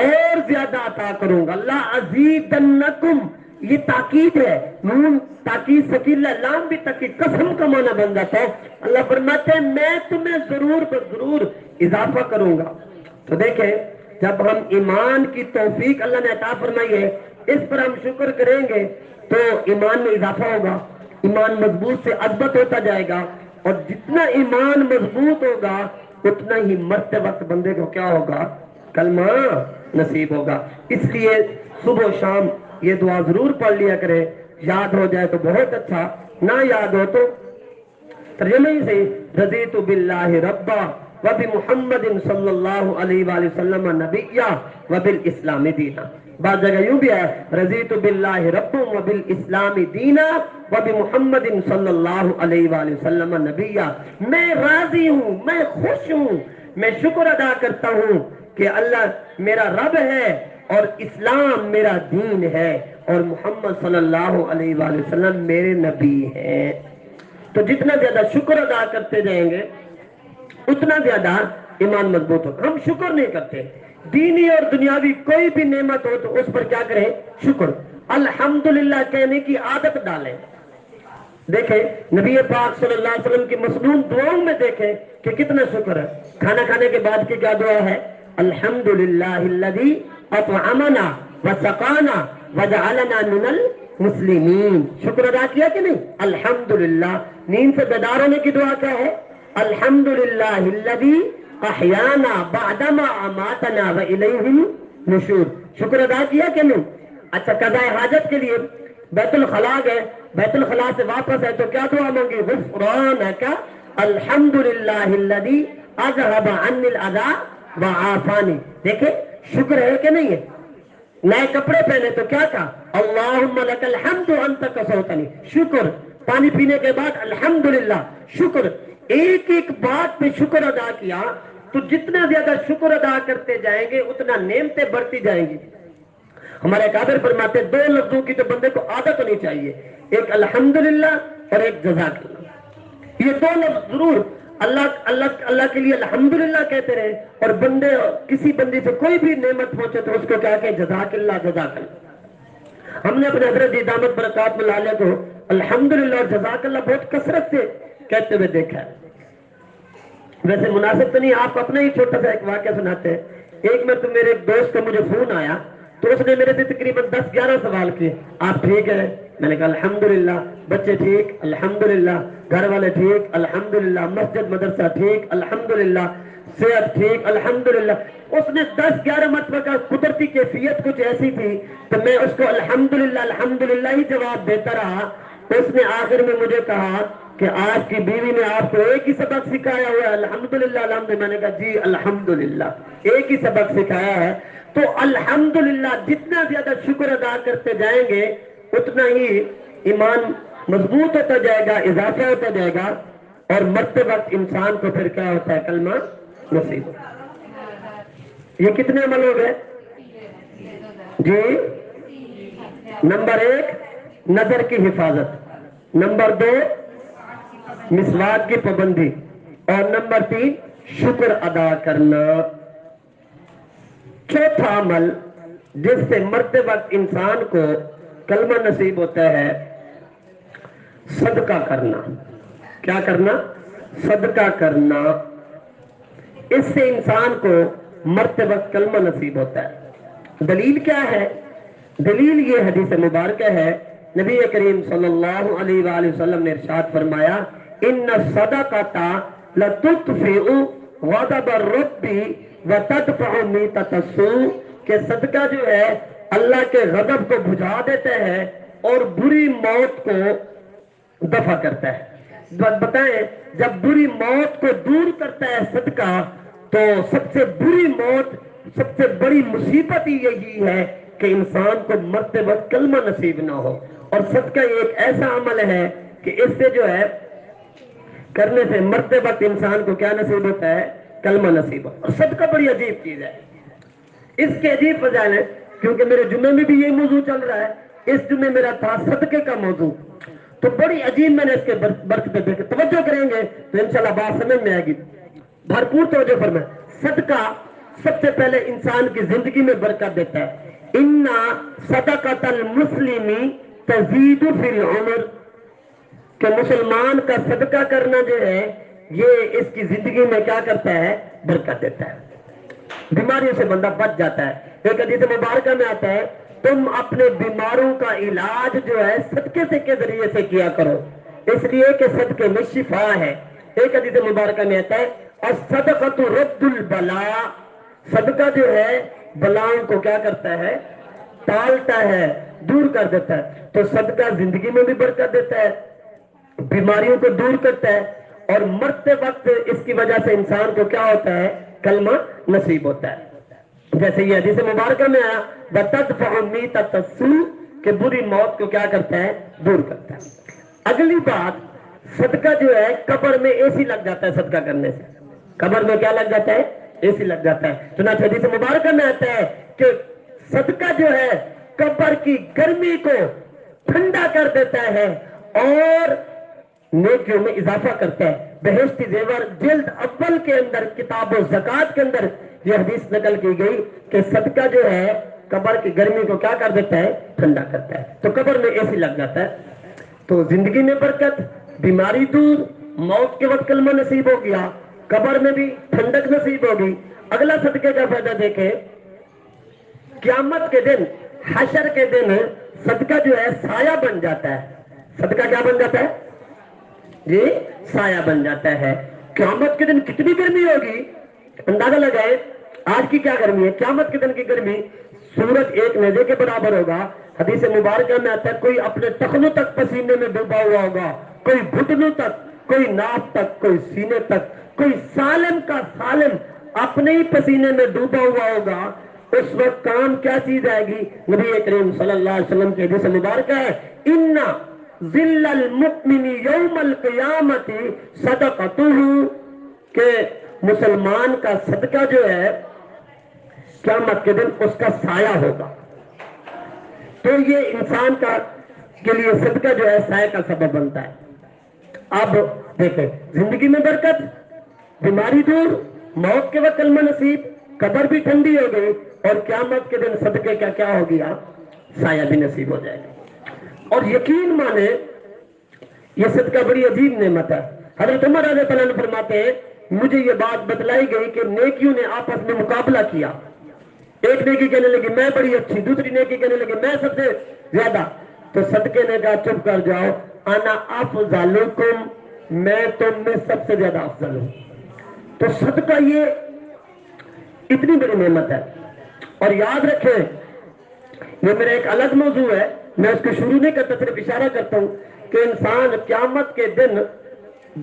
اور زیادہ عطا کروں گا۔ لازیدنکم، یہ تاکید ہے، نون تاکید سکیلا، لام بھی تاکید، قسم کا معنی بن جاتا ہے۔ اللہ فرماتے ہیں میں تمہیں ضرور ضرور اضافہ کروں گا۔ تو دیکھیں جب ہم ایمان کی توفیق اللہ نے عطا فرمائی ہے، اس پر ہم شکر کریں گے تو ایمان میں اضافہ ہوگا، ایمان مضبوط سے اثبت ہوتا جائے گا، اور جتنا ایمان مضبوط ہوگا اتنا ہی مرتے وقت بندے کو کیا ہوگا؟ کلمہ نصیب ہوگا۔ اس لیے صبح و شام یہ دعا ضرور پڑھ لیا کرے، یاد ہو جائے تو بہت اچھا، نہ یاد ہو تو ترجمہ ہی سے رضیت باللہ ربا وبمحمد صلی اللہ علیہ وآلہ وسلم نبیہ وبالاسلام دینا۔ بعض جگہ یوں بھی ہے رضیت باللہ رب وبالاسلام دینا وبمحمد صلی اللہ علیہ وآلہ وسلم نبیہ۔ میں راضی ہوں، میں خوش ہوں، میں شکر ادا کرتا ہوں کہ اللہ میرا رب ہے اور اسلام میرا دین ہے اور محمد صلی اللہ علیہ وآلہ وسلم میرے نبی ہیں۔ تو جتنا زیادہ شکر ادا کرتے جائیں گے اتنا زیادہ ایمان مضبوط ہوگا۔ ہم شکر نہیں کرتے، دینی اور دنیاوی کوئی بھی نعمت ہو تو اس پر کیا کریں؟ شکر، الحمدللہ کہنے کی عادت ڈالیں۔ دیکھیں نبی پاک صلی اللہ علیہ وسلم کی مصنون دعاؤں میں دیکھیں کہ کتنا شکر ہے۔ کھانا کھانے کے بعد کی کیا دعا ہے؟ الحمدللہ الذی اطعمنا وسقانا وجعلنا من المسلمین۔ شکر ادا کیا کہ نہیں؟ الحمدللہ۔ نیند سے بیدار ہونے کی دعا کیا ہے؟ الحمدللہ الذی احیانا بعدما اماتنا والیہ النشور۔ شکر ادا کیا کہ نہیں؟ اچھا قضاء حاجت کے لیے بیت الخلاء گئے، بیت الخلاء سے واپس ہے تو کیا دعا مانگی؟ غفرانک الحمدللہ الذی اذهب عنی الاذی وعافانی۔ دیکھیں شکر ہے کہ نہیں ہے؟ نئے کپڑے پہنے تو کیا کہا؟ اللہم لک الحمد انت کسوتنی، شکر۔ پانی پینے کے بعد الحمدللہ، شکر۔ ایک ایک بات پہ شکر ادا کیا تو جتنا زیادہ شکر ادا کرتے جائیں گے اتنا نعمتیں بڑھتی جائیں گی۔ ہمارے قادر فرماتے ہیں 2 لفظوں کی تو بندے کو عادت ہونی چاہیے، ایک الحمدللہ اور ایک جزاک اللہ۔ یہ 2 لفظ ضرور اللہ کے لیے الحمدللہ کہتے رہے، اور بندے کسی بندے سے کوئی بھی نعمت پہنچے تو اس کو کیا کہ جزاک اللہ جزاک اللہ۔ ہم نے اپنے حضرت دامت برکات میں لالیہ کو الحمدللہ اور جزاک اللہ بہت کثرت سے کہتے ہوئے دیکھا ہے۔ ویسے مناسب تو نہیں، آپ اپنا ہی چھوٹا سا ایک واقعہ سناتے ہیں۔ ایک میں تو میرے ایک دوست کا مجھے فون آیا تو اس نے میرے سے تقریباً 10-11 سوال کیے، آپ ٹھیک ہے؟ میں نے کہا الحمدللہ، بچے ٹھیک الحمدللہ، گھر والے ٹھیک الحمدللہ، مسجد مدرسہ ٹھیک الحمدللہ، صحت ٹھیک الحمدللہ۔ اس نے 10-11 مرتبہ کا قدرتی کیفیت کچھ ایسی تھی تو میں اس کو الحمدللہ الحمدللہ ہی جواب دیتا رہا۔ اس نے آخر میں مجھے کہا کہ آپ کی بیوی نے آپ کو ایک ہی سبق سکھایا ہوا ہے الحمدللہ الحمدللہ۔ میں نے کہا جی الحمدللہ ایک ہی سبق سکھایا ہے۔ تو الحمدللہ جتنا زیادہ شکر ادا کرتے جائیں گے اتنا ہی ایمان مضبوط ہوتا جائے گا، اضافہ ہوتا جائے گا، اور مرتے وقت انسان کو پھر کیا ہوتا ہے؟ کلمہ نصیب ہوتا ہے۔ یہ کتنے عمل ہو گئے جی؟ نمبر 1 نظر کی حفاظت، نمبر 2 مسواک کی پابندی، اور نمبر 3 شکر ادا کرنا۔ چوتھا عمل جس سے مرتے وقت انسان کو کلمہ نصیب ہوتا ہے، صدقہ کرنا۔ کیا کرنا؟ صدقہ کرنا۔ اس سے انسان کو مرتے وقت کلمہ نصیب ہوتا ہے۔ دلیل کیا ہے؟ دلیل یہ حدیث مبارکہ ہے، نبی کریم صلی اللہ علیہ وآلہ وسلم نے ارشاد فرمایا ان الصدقۃ لتطفئ غضب الرب وتدفع میتۃ السوء، کہ صدقہ جو ہے اللہ کے غضب کو بجھا دیتا ہے اور بری موت کو دفع کرتا ہے۔ بتائیں جب بری موت کو دور کرتا ہے صدقہ تو سب سے بری موت، سب سے بڑی مصیبت ہی یہی ہے کہ انسان کو مرتے وقت کلمہ نصیب نہ ہو۔ اور صدقہ ایک ایسا عمل ہے کہ اس سے جو ہے کرنے سے مرتے وقت انسان کو کیا نصیب ہوتا ہے؟ کلمہ نصیب۔ اور صدقہ بڑی عجیب چیز ہے، اس کے عجیب فضائل ہے، کیونکہ میرے جمعے میں بھی یہ موضوع چل رہا ہے، اس جمعے میرا تھا صدقے کا موضوع، تو بڑی عجیب میں نے اس کے برکتیں دیکھیں۔ توجہ کریں گے تو انشاءاللہ بات سمجھ میں آئے گی، بھرپور توجہ فرمائیں۔ صدقہ سب سے پہلے انسان کی زندگی میں برکت دیتا ہے۔ اِنَّ صَدَقَةَ الْمُسْلِمِ تَزِيدُ فِي الْعُمُرِ، کہ مسلمان کا صدقہ کرنا جو ہے یہ اس کی زندگی میں کیا کرتا ہے؟ برکت دیتا ہے، بیماریوں سے بندہ بچ جاتا ہے۔ ایک حدیث مبارکہ میں آتا ہے تم اپنے بیماروں کا علاج جو ہے صدقے سے کے ذریعے سے کیا کرو، اس لیے کہ صدقے میں شفا ہے۔ ایک حدیث مبارکہ میں آتا ہے الصدقۃ رد البلاء، صدقہ جو ہے بلاؤں کو کیا کرتا ہے؟ ٹالتا ہے، دور کر دیتا ہے۔ تو صدقہ زندگی میں بھی برکت دیتا ہے، بیماریوں کو دور کرتا ہے، اور مرتے وقت اس کی وجہ سے انسان کو کیا ہوتا ہے؟ کلمہ نصیب ہوتا ہے۔ جیسے یہ حدیث مبارکہ میں آیا وَتَدْفَعُ مِيتَةَ السُّوءِ، کہ بری موت کو کیا کرتا ہے؟ دور کرتا ہے۔ اگلی بات، صدقہ جو ہے قبر میں اے سی لگ جاتا ہے، صدقہ کرنے سے قبر میں کیا لگ جاتا ہے؟ اے سی لگ جاتا ہے۔ چنانچہ حدیث مبارکہ میں آتا ہے کہ صدقہ جو ہے قبر کی گرمی کو ٹھنڈا کر دیتا ہے اور نیکیوں میں اضافہ کرتا ہے۔ بہشتی زیور جلد اول کے اندر کتاب و زکوٰۃ کے اندر یہ حدیث نقل کی گئی کہ صدقہ جو ہے قبر کی گرمی کو کیا کر دیتا ہے؟ ٹھنڈا کرتا ہے۔ تو قبر میں اے سی لگ جاتا ہے، تو زندگی میں برکت، بیماری دور، موت کے وقت کلمہ نصیب ہو گیا، قبر میں بھی ٹھنڈک نصیب ہوگی۔ اگلا صدقے کا فائدہ دیکھیں، قیامت کے دن، حشر کے دن صدقہ جو ہے سایہ بن جاتا ہے۔ صدقہ کیا بن جاتا ہے جی؟ سایہ بن جاتا ہے۔ قیامت کے دن کتنی گرمی ہوگی اندازہ لگائے، آج کی کیا گرمی ہے، قیامت کے دن کی گرمی سورج ایک نیزے کے برابر ہوگا۔ حدیث مبارکہ میں آتا ہے کوئی اپنے ٹخنوں تک پسینے میں ڈوبا ہوا ہوگا، کوئی گھٹنوں تک، کوئی ناف تک، کوئی سینے تک، کوئی سالم کا سالم اپنے ہی پسینے میں ڈوبا ہوا ہوگا۔ اس وقت کام کیا چیز آئے گی؟ نبی کریم صلی اللہ علیہ وسلم کی حدیث مبارکہ ہے ان ظل المؤمن یوم القیامت صدقتہ، کہ مسلمان کا صدقہ جو ہے قیامت کے دن اس کا سایہ ہوگا۔ تو یہ انسان کا کے لیے صدقہ جو ہے سایہ کا سبب بنتا ہے۔ اب دیکھیں زندگی میں برکت، بیماری دور، موت کے وقت کلمہ نصیب، قبر بھی ٹھنڈی ہو گئی، اور قیامت کے دن صدقے کا کیا ہو گیا؟ سایہ بھی نصیب ہو جائے گا۔ اور یقین مانے یہ صدقہ بڑی عظیم نعمت ہے۔ حضرت عمر رضی اللہ عنہ فرماتے ہیں مجھے یہ بات بتلائی گئی کہ نیکیوں نے آپس میں مقابلہ کیا، ایک نیکی کہنے لگی میں بڑی اچھی، دوسری نیکی کہنے لگی میں سب سے زیادہ، تو صدقے نے کہا چپ کر جاؤ، انا افضلکم، میں تم میں سب سے زیادہ افضل ہوں۔ تو صدقہ یہ اتنی بڑی نعمت ہے، اور یاد رکھیں یہ میرا ایک الگ موضوع ہے، میں اس کو شروع نہیں کرتا، صرف اشارہ کرتا ہوں کہ انسان قیامت کے دن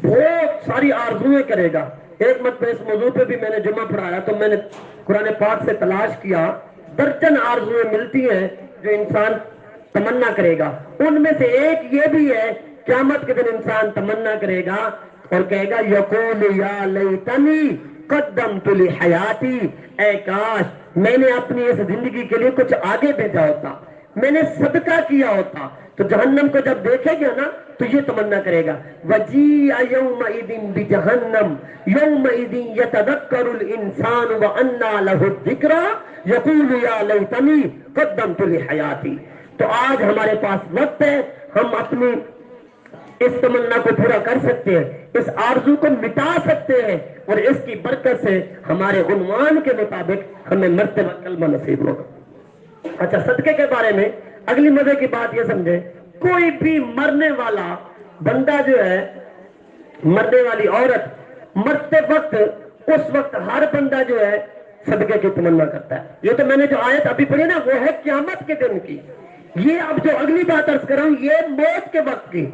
بہت ساری آرزویں کرے گا۔ ایک مرتبہ اس موضوع پہ بھی میں نے جمعہ پڑھایا تو میں نے قرآن پاک سے تلاش کیا، درجن آرزویں ملتی ہیں جو انسان تمنا کرے گا، ان میں سے ایک یہ بھی ہے قیامت کے دن انسان تمنا کرے گا اور کہے گا یقول یا لیتنی قدمت لحیاتی، اے کاش میں نے اپنی اس زندگی کے لیے کچھ آگے بھیجا ہوتا، میں نے صدقہ کیا ہوتا۔ تو جہنم کو جب دیکھے گا نا تو یہ تمنا کرے گا وَجِيءَ يَوْمَئِذٍ بِجَهَنَّمَ يَوْمَئِذٍ يَتَذَكَّرُ الْإِنسَانُ وَأَنَّى لَهُ الذِّكْرَى يَقُولُ يَا لَيْتَنِي قَدَّمْتُ لِحَيَاتِي۔ تو آج ہمارے پاس وقت ہے، ہم اپنی اس تمنا کو پورا کر سکتے ہیں، اس آرزو کو مٹا سکتے ہیں، اور اس کی برکت سے ہمارے عنوان کے مطابق ہمیں مرتے وقت کلمہ نصیب ہوگا۔ اچھا، صدقے کے بارے میں اگلی مزے کی بات یہ سمجھے، کوئی بھی مرنے والا بندہ جو ہے، مرنے والی عورت مرتے وقت، اس وقت ہر بندہ جو ہے صدقے کی تمنا کرتا ہے۔ یہ تو میں نے جو آیت ابھی پڑھی نا وہ ہے قیامت کے دن کی، یہ اب جو اگلی بات عرض کر رہا ہوں یہ موت کے وقت کی،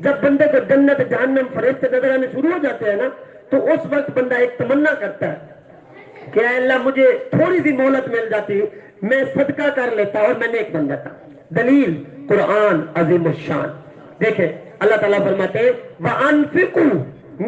جب بندے کو جنت جہنم فرشتے نظر آنے شروع ہو جاتے ہیں نا تو اس وقت بندہ ایک تمنا کرتا ہے کہ اے اللہ مجھے تھوڑی سی مہلت مل جاتی، میں صدقہ کر لیتا اور میں نیک بن جاتا۔ دلیل قرآن عظیم الشان، دیکھیں اللہ تعالیٰ فرماتے ہیں وَأَنفِقُوا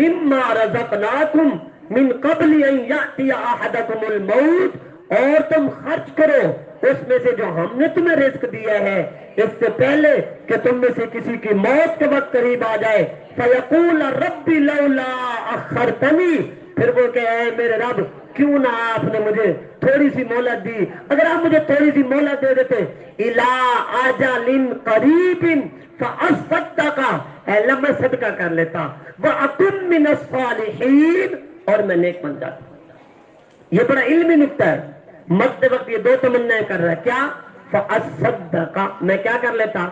مِمَّا رَزَقْنَاكُمْ مِن قَبْلِ أَن يَأْتِيَ أَحَدَكُمُ الْمَوْتُ، اور تم خرچ کرو اس میں سے جو ہم نے تمہیں رزق دیا ہے اس سے پہلے کہ تم میں سے کسی کی موت کے وقت قریب آ جائے، فَيَقُولَ رَبِّ لَوْلَا أَخَّرْتَنِي، پھر وہ کہ اے میرے رب کیوں نہ آپ نے مجھے تھوڑی سی مہلت دی، اگر آپ مجھے تھوڑی سی مہلت دے دیتے، إِلَىٰ أَجَلٍ قَرِيبٍ فَأَصَّدَّقَ، اے اللہ میں صدقہ کر لیتا، وَأَكُن مِّنَ الصَّالِحِينَ، اور میں نیک بن جاتا۔ یہ بڑا علمی نکتہ ہے، مرتے وقت یہ دو تمنائیں کر رہا ہے، کیا؟ فَأَصَّدَّقَ، میں کیا کر لیتا؟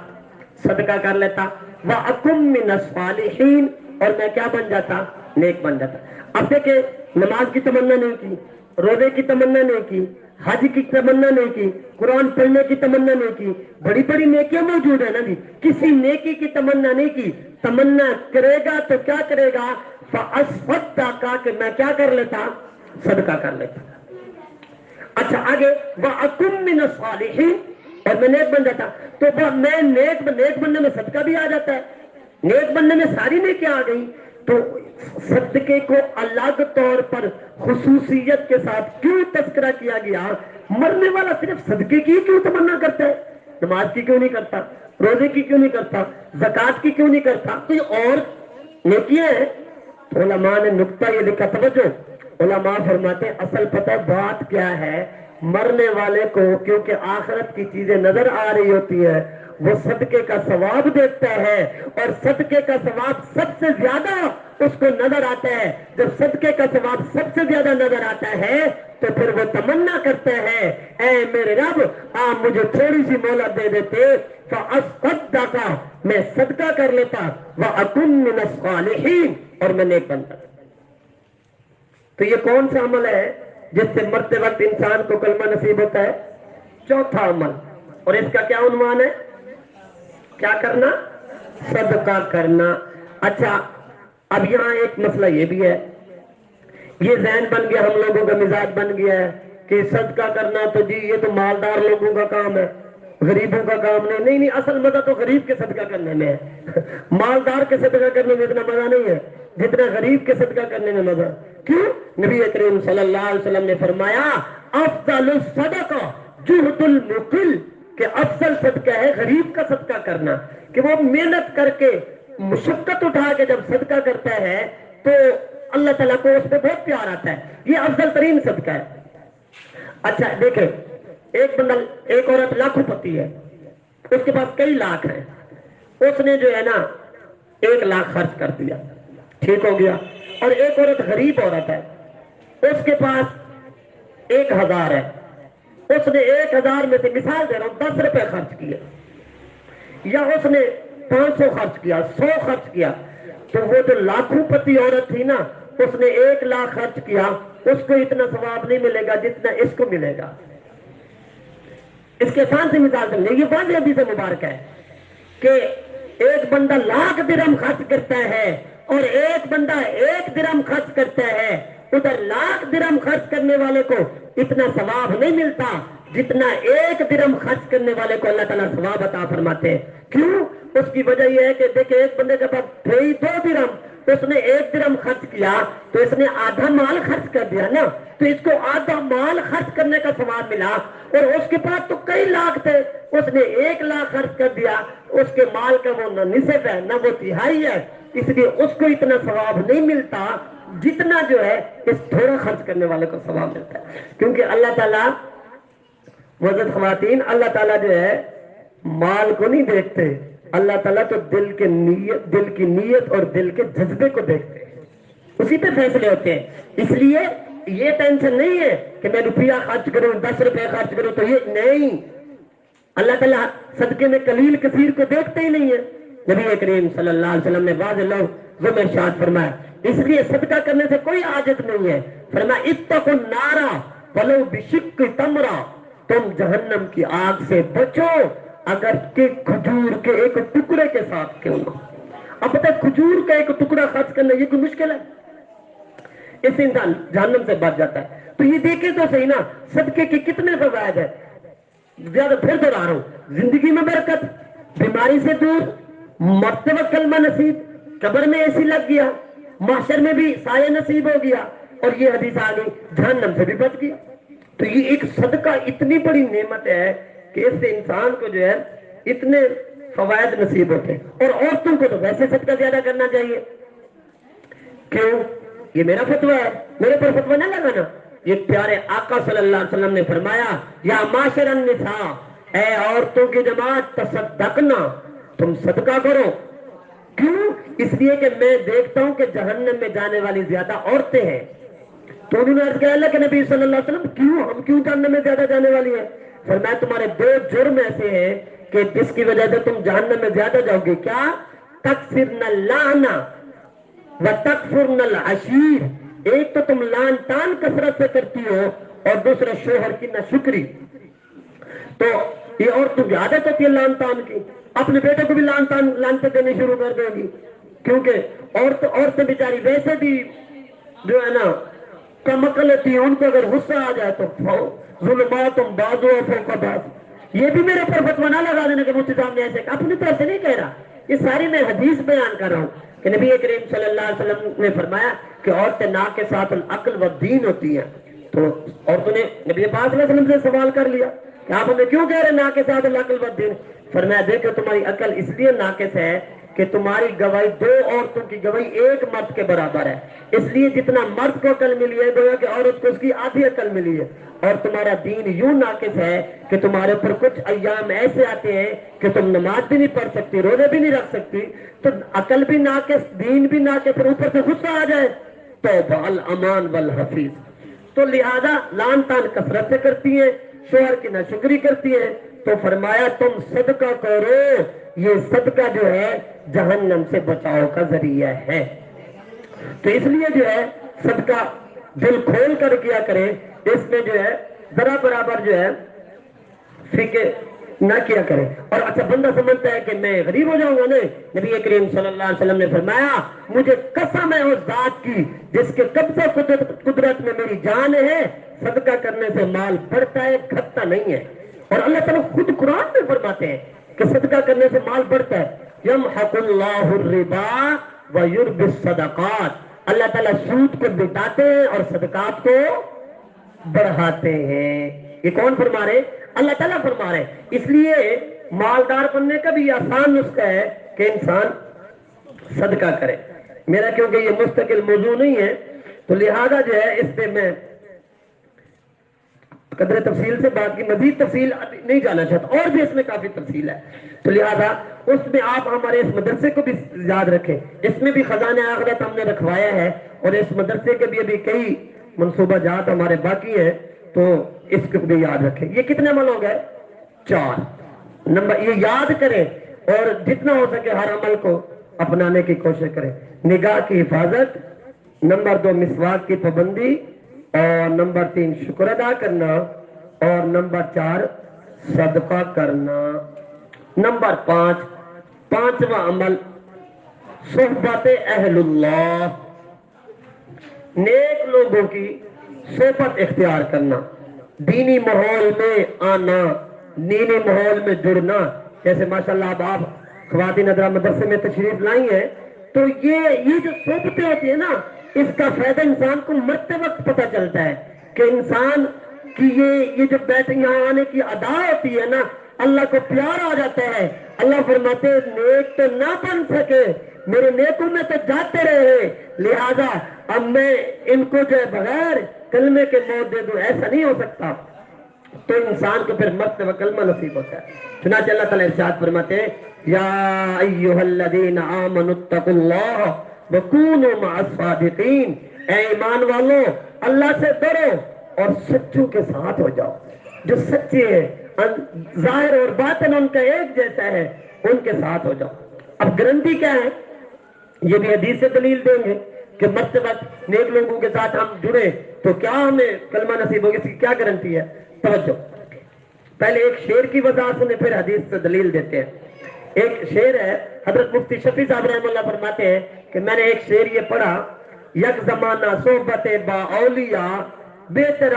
صدقہ کر لیتا، وَأَكُن مِّنَ الصَّالِحِينَ، اور میں کیا بن جاتا؟ نیک بن جاتا۔ اب دیکھیں نماز کی تمنا نہیں کی، روزے کی تمنا نہیں کی، حج کی تمنا نہیں کی، قرآن پڑھنے کی تمنا نہیں کی، بڑی بڑی نیکیاں موجود ہیں نا جی، کسی نیکی کی تمنا نہیں کی، تمنا کرے گا تو کیا کرے گا؟ فَأَصَّدَّقَ، کہ میں کیا کر لیتا؟ صدقہ کر لیتا۔ اچھا آگے وَأَكُن مِّنَ الصَّالِحِينَ، اور میں نیک بن جاتا، تو میں نیک بننے میں صدقہ بھی آ جاتا ہے، نیک بننے میں ساری نیکیاں آ گئی، تو صدقے کو الگ طور پر خصوصیت کے ساتھ کیوں تذکرہ کیا گیا؟ مرنے والا صرف صدقے کی کیوں تمنا کرتا ہے، نماز کی کیوں نہیں کرتا، روزے کی کیوں نہیں کرتا، زکوٰۃ کی کیوں نہیں کرتا، کوئی اور نیکیاں ہیں؟ تو علماء نے نکتہ یہ لکھا، توجہ، علماء فرماتے ہیں اصل پتہ بات کیا ہے، مرنے والے کو کیونکہ آخرت کی چیزیں نظر آ رہی ہوتی ہیں، وہ صدقے کا ثواب دیکھتا ہے، اور صدقے کا ثواب سب سے زیادہ اس کو نظر آتا ہے، جب صدقے کا ثواب سب سے زیادہ نظر آتا ہے تو پھر وہ تمنا کرتے ہیں اے میرے رب آپ مجھے تھوڑی سی مہلت دے دیتے، فَأَصَّدَّقَ، میں صدقہ کر لیتا، وَأَكُن مِّنَ الصَّالِحِينَ، اور میں نیک بنتا۔ تو یہ کون سا عمل ہے جس سے مرتے وقت انسان کو کلمہ نصیب ہوتا ہے؟ چوتھا عمل، اور اس کا کیا عنوان ہے؟ کیا کرنا؟ صدقہ کرنا۔ اچھا اب یہاں ایک مسئلہ یہ بھی ہے، یہ ذہن بن گیا، ہم لوگوں کا مزاج بن گیا ہے کہ صدقہ کرنا تو جی یہ تو مالدار لوگوں کا کام ہے، غریبوں کا کام نہیں۔ نہیں، اصل مزہ تو غریب کے صدقہ کرنے میں ہے، مالدار کے صدقہ کرنے میں اتنا مزہ نہیں ہے جتنا غریب کے صدقہ کرنے میں مزہ۔ کیوں؟ نبی کریم صلی اللہ علیہ وسلم نے فرمایا افضل الصدقہ جہد المقل، کہ افضل صدقہ ہے غریب کا صدقہ کرنا، کہ وہ محنت کر کے مشقت اٹھا کے جب صدقہ کرتا ہے تو اللہ تعالیٰ کو اس پہ بہت پیار آتا ہے، یہ افضل ترین صدقہ ہے۔ اچھا دیکھیں، ایک عورت لاکھوں پتی ہے، اس کے پاس کئی لاکھ ہیں، اس نے جو ہے نا 1 لاکھ خرچ کر دیا، ٹھیک ہو گیا، اور ایک عورت غریب عورت ہے، اس کے پاس 1000 ہے، اس نے 1000 میں سے مثال دے رہا ہوں 10 روپے خرچ کیا، یا اس نے 500 خرچ کیا، 100 خرچ کیا، تو وہ جو لاکھوں پتی عورت تھی نا، اس نے 1 لاکھ خرچ کیا، اس کو اتنا ثواب نہیں ملے گا جتنا اس کو ملے گا۔ اس کے آسان سے مثال سمجھیں، یہ واضح حدیث مبارک ہے کہ ایک بندہ 1,00,000 درہم خرچ کرتا ہے اور ایک بندہ 1 درہم خرچ کرتا ہے، ادھر 1,00,000 درہم خرچ کرنے والے کو اتنا ثواب نہیں ملتا جتنا 1 درہم خرچ کرنے والے کو اللہ تعالیٰ ثواب عطا فرماتے ہیں۔ کیوں؟ اس کی وجہ یہ ہے کہ دیکھیں، ایک بندے کے پاس تھے ہی 2 درہم، اس نے 1 درہم خرچ کیا تو اس نے آدھا مال خرچ کر دیا نا، تو اس کو آدھا مال خرچ کرنے کا ثواب ملا، اور اس کے پاس تو کئی لاکھ تھے، اس نے 1 لاکھ خرچ کر دیا، اس کے مال کا وہ نہ نصف ہے نہ وہ تہائی ہے، اس لیے اس کو اتنا ثواب نہیں ملتا جتنا جو ہے اس تھوڑا خرچ کرنے والے کو ثواب ملتا ہے۔ کیونکہ اللہ تعالیٰ، معزز خواتین، اللہ تعالیٰ جو ہے مال کو نہیں دیکھتے، اللہ تعالیٰ تو دل کی نیت اور دل کے جذبے کو دیکھتے ہیں، اسی پہ فیصلے ہوتے ہیں۔ اس لیے یہ ٹینشن نہیں ہے کہ میں روپیہ خرچ کروں، 10 روپے خرچ کروں، تو یہ نہیں، اللہ تعالیٰ صدقے میں قلیل کثیر کو دیکھتے ہی نہیں ہے۔ نبی کریم صلی اللہ علیہ وسلم نے واضح لفظوں میں ارشاد فرمایا، اس لیے صدقہ کرنے سے کوئی عاجز نہیں ہے۔ فرمایا اتقوا النار ولو بشق تمرہ، تم جہنم کی آگ سے بچو اگر کہ کھجور کے ایک ٹکڑے کے ساتھ کیوں نہ۔ اب پتہ ہے کھجور کا ایک ٹکڑا خرچ کرنا یہ کوئی مشکل ہے؟ اس سے انسان جہنم سے بچ جاتا ہے۔ تو یہ دیکھیں تو صحیح نا، صدقے کے کتنے فوائد ہیں۔ زیادہ پھر دوہرا رہا ہوں، زندگی میں برکت، بیماری سے دور، مرتے وقت کلمہ نصیب، قبر میں ایسی لگ گیا، محشر میں بھی سایہ نصیب ہو گیا، اور یہ حدیث آ گئی جہنم سے بھی بچ گیا۔ تو یہ ایک صدقہ اتنی بڑی نعمت ہے کہ اس سے انسان کو جو ہے اتنے فوائد نصیب ہوتے ہیں۔ اور عورتوں کو تو ویسے صدقہ زیادہ کرنا چاہیے۔ کیوں؟ یہ میرا فتویٰ ہے، میرے پر فتویٰ نہ لگانا۔ یہ پیارے آقا صلی اللہ علیہ وسلم نے فرمایا، یا معاشر النساء، اے عورتوں کی جماعت، تصدقنا، تم صدقہ کرو۔ کیوں؟ اس لیے کہ میں دیکھتا ہوں کہ جہنم میں جانے والی زیادہ عورتیں ہیں۔ تو انہوں نے عرض کیا، اللہ کے نبی صلی اللہ علیہ وسلم ہم کیوں جہنم میں زیادہ جانے والی ہیں؟ فرمایا تمہارے 2 جرم ایسے ہیں کہ جس کی وجہ سے تم جہنم میں زیادہ جاؤ گے۔ کیا؟ تکثرن اللعن وتکفرن العشیر، ایک تو تم لعن تان کثرت سے کرتی ہو، اور دوسرا شوہر کی ناشکری۔ تو یہ عورتوں کی عادت ہوتی ہے لعن تان کی، اپنے بیٹے کو بھی لعنتیں دینے شروع کر دے گی، کیونکہ عورتیں بیچاری ویسے بھی جو ہے نا کم عقل ہوتی ہیں، ان کو اگر غصہ آ جائے تو ظلمات بعضها فوق بعض۔ یہ بھی میرے پر فتویٰ نہ لگا دینا کہ مفتی صاحب نے ایسے، اپنی طرف سے نہیں کہہ رہا، یہ ساری میں حدیث بیان کر رہا ہوں کہ نبی کریم صلی اللہ علیہ وسلم نے فرمایا کہ عورتیں ناقصات العقل والدین ہوتی ہیں۔ تو عورتوں نے نبی پاک صلی اللہ علیہ وسلم سے سوال کر لیا کہ آپ ہمیں کیوں کہہ رہے ہیں ناقصات العقل والدین؟ فرمایا دیکھو تمہاری عقل اس لیے ناقص ہے کہ تمہاری گواہی 2 عورتوں کی گواہی 1 مرد کے برابر ہے، اس لیے جتنا مرد کو عقل ملی ہے گویا کہ عورت کو اس کی آدھی عقل ملی ہے۔ اور تمہارا دین یوں ناقص ہے کہ تمہارے اوپر کچھ ایام ایسے آتے ہیں کہ تم نماز بھی نہیں پڑھ سکتی، روزے بھی نہیں رکھ سکتی، تو عقل بھی ناقص، دین بھی ناقص، اور اوپر سے غصہ آ جائے توبہ الامان والحفیظ۔ تو لہذا لعن تان کثرت سے کرتی ہیں، شوہر کی ناشکری کرتی ہیں، تو فرمایا تم صدقہ کرو، یہ صدقہ جو ہے جہنم سے بچاؤ کا ذریعہ ہے۔ تو اس لیے جو ہے صدقہ دل کھول کر کیا کریں، اس میں جو ہے ذرا برابر جو ہے فکر نہ کیا کریں۔ اور اچھا بندہ سمجھتا ہے کہ میں غریب ہو جاؤں گا، نہیں، نبی کریم صلی اللہ علیہ وسلم نے فرمایا مجھے قسم ہے اس ذات کی جس کے قبضہ قدرت میں میری جان ہے، صدقہ کرنے سے مال بڑھتا ہے، گھٹتا نہیں ہے۔ اور اللہ تعالیٰ خود قرآن میں فرماتے ہیں کہ صدقہ کرنے سے مال بڑھتا ہے، یمحق اللہ الربا ویربی الصدقات، اللہ تعالیٰ سود کو مٹاتے ہیں اور صدقات کو بڑھاتے ہیں۔ یہ کون فرما رہے؟ اللہ تعالیٰ فرما رہے۔ اس لیے مالدار بننے کا بھی یہ آسان نسخہ ہے کہ انسان صدقہ کرے۔ میرا کیونکہ یہ مستقل موضوع نہیں ہے تو لہذا جو ہے اس پہ میں قدر تفصیل سے بات کی، مزید تفصیل نہیں جانا چاہتا، اور بھی اس میں کافی تفصیل ہے، تو لہذا اس میں آپ ہمارے اس مدرسے کو بھی یاد رکھیں، اس میں بھی خزانہ آخرت ہم نے رکھوایا ہے، اور اس مدرسے کے بھی ابھی کئی منصوبہ جات ہمارے باقی ہیں، تو اس کو بھی یاد رکھیں. یہ کتنے عمل ہو گئے؟ 4 نمبر. یہ یاد کریں اور جتنا ہو سکے ہر عمل کو اپنانے کی کوشش کریں. نگاہ کی حفاظت، نمبر 2 مسواک کی پابندی، اور نمبر 3 شکر ادا کرنا، اور نمبر 4 صدقہ کرنا. نمبر 5 پانچواں عمل صحبت اہل اللہ، نیک لوگوں کی صحبت اختیار کرنا، دینی ماحول میں آنا، دینی ماحول میں جڑنا. جیسے ماشاءاللہ اب آپ خواتین حضرات مدرسے میں تشریف لائی ہیں، تو یہ جو صحبتیں ہوتی ہیں نا، اس کا فائدہ انسان کو مرتے وقت پتہ چلتا ہے کہ انسان کی یہ جو بیٹھ یہاں آنے کی ادا ہوتی ہے نا، اللہ کو پیار آ جاتا ہے. اللہ فرماتے ہیں نیک تو نہ بن سکے، میرے نیکوں میں تو جاتے رہے، لہذا اب میں ان کو جو ہے بغیر کلمے کے موت دے دوں، ایسا نہیں ہو سکتا. تو انسان کو پھر مرتے وقت کلمہ نصیب ہوتا ہے. چنانچہ اللہ تعالیٰ ارشاد فرماتے ہیں یا ایھا الذین آمنوا اتقوا اللہ وکونوا مع الصادقین، اے ایمان والو اللہ سے ڈرو اور سچوں کے ساتھ ہو جاؤ. جو سچے ہیں ظاہر اور باطن ان کا ایک جیسا ہے، ان کے ساتھ ہو جاؤ. اب گارنٹی کیا ہے؟ یہ بھی حدیث سے دلیل دیں گے کہ مرتے وقت نیک لوگوں کے ساتھ ہم جڑے تو کیا ہمیں کلمہ نصیب ہوگی. اس کی کیا گارنٹی ہے؟ توجہ. پہلے ایک شعر کی وضاحت سنیں، پھر حدیث سے دلیل دیتے ہیں. ایک شعر ہے، حضرت مفتی شفیع صاحب رحمہ اللہ فرماتے ہیں کہ میں نے ایک شعر یہ پڑھا، یک زمانہ صحبت با اولیاء بہتر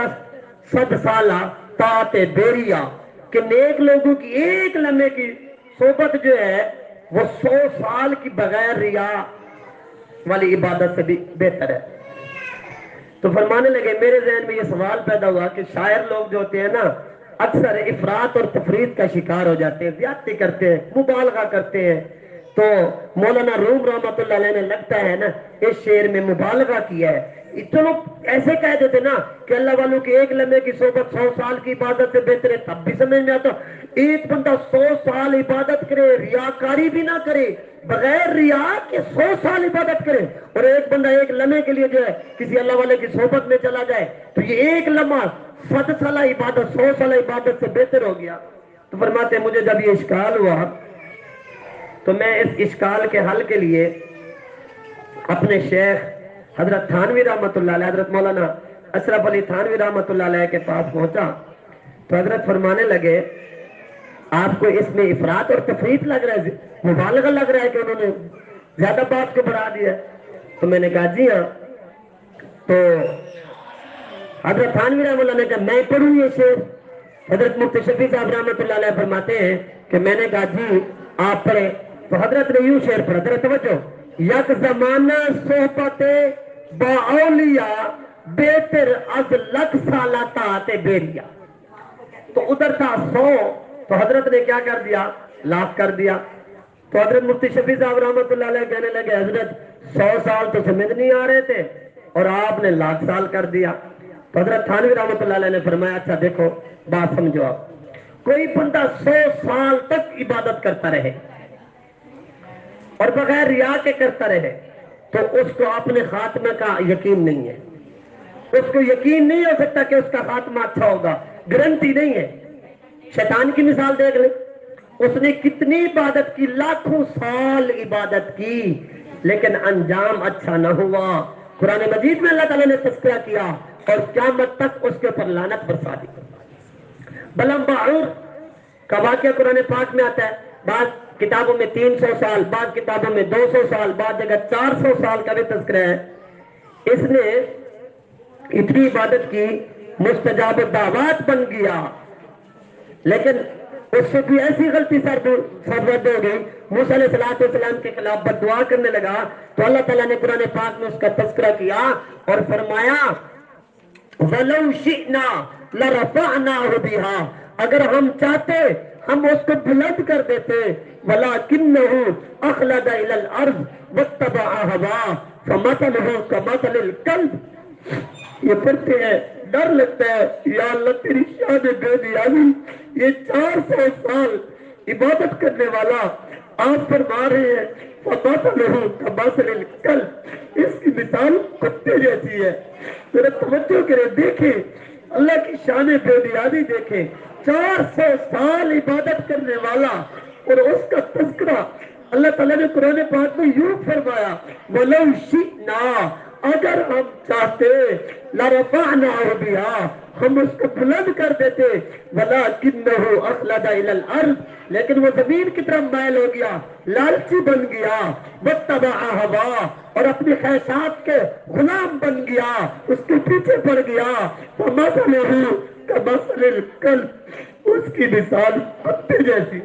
صد سالہ طاعت بیریا، کہ نیک لوگوں کی ایک لمحے کی صحبت جو ہے وہ 100 سال کی بغیر ریا والی عبادت سے بھی بہتر ہے. تو فرمانے لگے میرے ذہن میں یہ سوال پیدا ہوا کہ شاعر لوگ جو ہوتے ہیں نا، اکثر افراط اور تفرید کا شکار ہو جاتے ہیں، زیادتی کرتے ہیں، مبالغہ کرتے ہیں. تو مولانا روم رحمۃ اللہ علیہ نے لگتا ہے نا اس شعر میں مبالغہ کیا ہے. چلو ایسے کہہ دیتے نا کہ اللہ والوں کے ایک لمحے کی صحبت 100 سال کی عبادت سے بہتر ہے، تب بھی سمجھ میں آتا. ایک بندہ 100 سال عبادت کرے، ریاکاری بھی نہ کرے، بغیر ریا کے 100 سال عبادت کرے، اور ایک بندہ ایک لمحے کے لیے جو ہے کسی اللہ والے کی صحبت میں چلا جائے، تو یہ ایک لمحہ 100 سالہ عبادت 100 سالہ عبادت سے بہتر ہو گیا. تو فرماتے ہیں مجھے جب یہ اشکال ہوا تو میں اس اشکال کے حل کے لیے اپنے شیخ حضرت تھانوی رحمۃ اللہ علیہ، حضرت مولانا اشرف علی تھانوی رحمۃ اللہ علیہ کے پاس پہنچا. تو حضرت فرمانے لگے آپ کو اس میں افراط اور تفریط لگ رہا ہے، مبالغہ لگ رہا ہے کہ انہوں نے زیادہ بات کو بڑھا دیا. تو میں نے کہا جی ہاں. تو حضرت تھانوی رحمۃ اللہ نے کہا میں پڑھوں یہ شعر. حضرت مفتی شفیع صاحب رحمۃ اللہ علیہ فرماتے ہیں کہ میں نے کہا جی آپ پڑھیں. تو حضرت نے یوں شعر پڑھا، ذرا توجہ. یک زمانہ صحبت با اولیاء بہتر از لکھ سالہ طاعت بیریا. تو ادھر تھا 100، تو حضرت نے کیا کر دیا؟ لاکھ کر دیا. تو حضرت مفتی شفیع صاحب رحمۃ اللہ علیہ کہنے لگے حضرت 100 سال تو سمجھ نہیں آ رہے تھے اور آپ نے لاکھ سال کر دیا. تو حضرت تھانوی رحمۃ اللہ علیہ نے فرمایا اچھا دیکھو بات سمجھو. آپ کوئی بندہ 100 سال تک عبادت کرتا رہے اور بغیر ریا کے کرتا رہے تو اس کو اپنے خاتمے کا یقین نہیں ہے. اس کو یقین نہیں ہو سکتا کہ اس کا خاتمہ اچھا ہوگا، گارنٹی نہیں ہے. شیطان کی مثال دیکھ لیں، اس نے کتنی عبادت کی، لاکھوں سال عبادت کی، لیکن انجام اچھا نہ ہوا. قرآن مجید میں اللہ تعالیٰ نے تذکرہ کیا اور قیامت تک اس کے اوپر لعنت برسا دی. بلم باعور کا واقعہ قرآن پاک میں آتا ہے. بعض کتابوں میں 300 سال، بعض کتابوں میں 200 سال، بعض جگہ 400 سال کا بھی تذکرہ ہے. اس نے اتنی عبادت کی، مستجاب الدعوات بن گیا، لیکن اس سے کوئی ایسی غلطی سرزد ہو گئی، موسیٰ علیہ السلام کے خلاف بد دعا کرنے لگا. تو اللہ تعالیٰ نے قرآن پاک میں اس کا تذکرہ کیا اور فرمایا وَلَوْ شِئْنَا لَرَفَعْنَاهُ بِهَا، اگر ہم چاہتے ہم اس کو بلند کر دیتے، وَلَكِنَّهُ أَخْلَدَ إِلَى الْأَرْضِ وَاتَّبَعَ هَوَاهُ فَمَثَلُهُ كَمَثَلِ الْكَلْبِ. یہ پڑھتے ہیں ڈر لگتا ہے، یا اللہ تیری شان بے نیازی، یہ 400 سال عبادت کرنے والا آپ فرما رہے ہیں فَمَثَلُهُ كَمَثَلِ الْكَلْبِ، اس کی مثال کتے جیسی ہے. ذرا توجہ کریں، دیکھیں اللہ کی شان بے نیازی دیکھیں، 400 سال عبادت کرنے والا اور اس کا تذکرہ اللہ تعالیٰ نے قرآن پاک میں یوں فرمایا، وَلَوْ شِئْنَا، اگر ہم چاہتے، لَرَفَعْنَاهُ بِهَا، ہم اس کو بلند کر دیتے، وَلَكِنَّهُ أَخْلَدَ إِلَى الْأَرْضِ، لیکن وہ زمین کی طرف مائل ہو گیا، لالچی بن گیا، وَاتَّبَعَ هَوَاهُ، اور اپنی خواہشات کے غلام بن گیا، اس کے پیچھے پڑ گیا، فَمَثَلُهُ كَمَثَلِ الْكَلْبِ، اس کی مثال کتے جیسی۔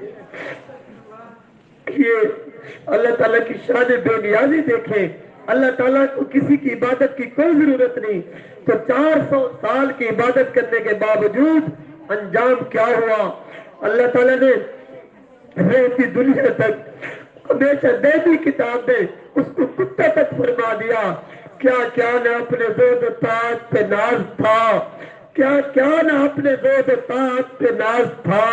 یہ اللہ تعالیٰ کی شان بے نیازی دیکھیں، اللہ تعالیٰ کو کسی کی عبادت کی کوئی ضرورت نہیں، تو 400 سال کی عبادت کرنے کے باوجود انجام کیا ہوا؟ اللہ تعالیٰ نے رہتی دنیا تک ہمیشہ نبی کتاب میں اس کو کتا تک فرما دیا، کیا کیا نہ اپنے زود و طاعت پہ ناز تھا، کیا کیا نہ اپنے زود و طاعت پہ ناز تھا،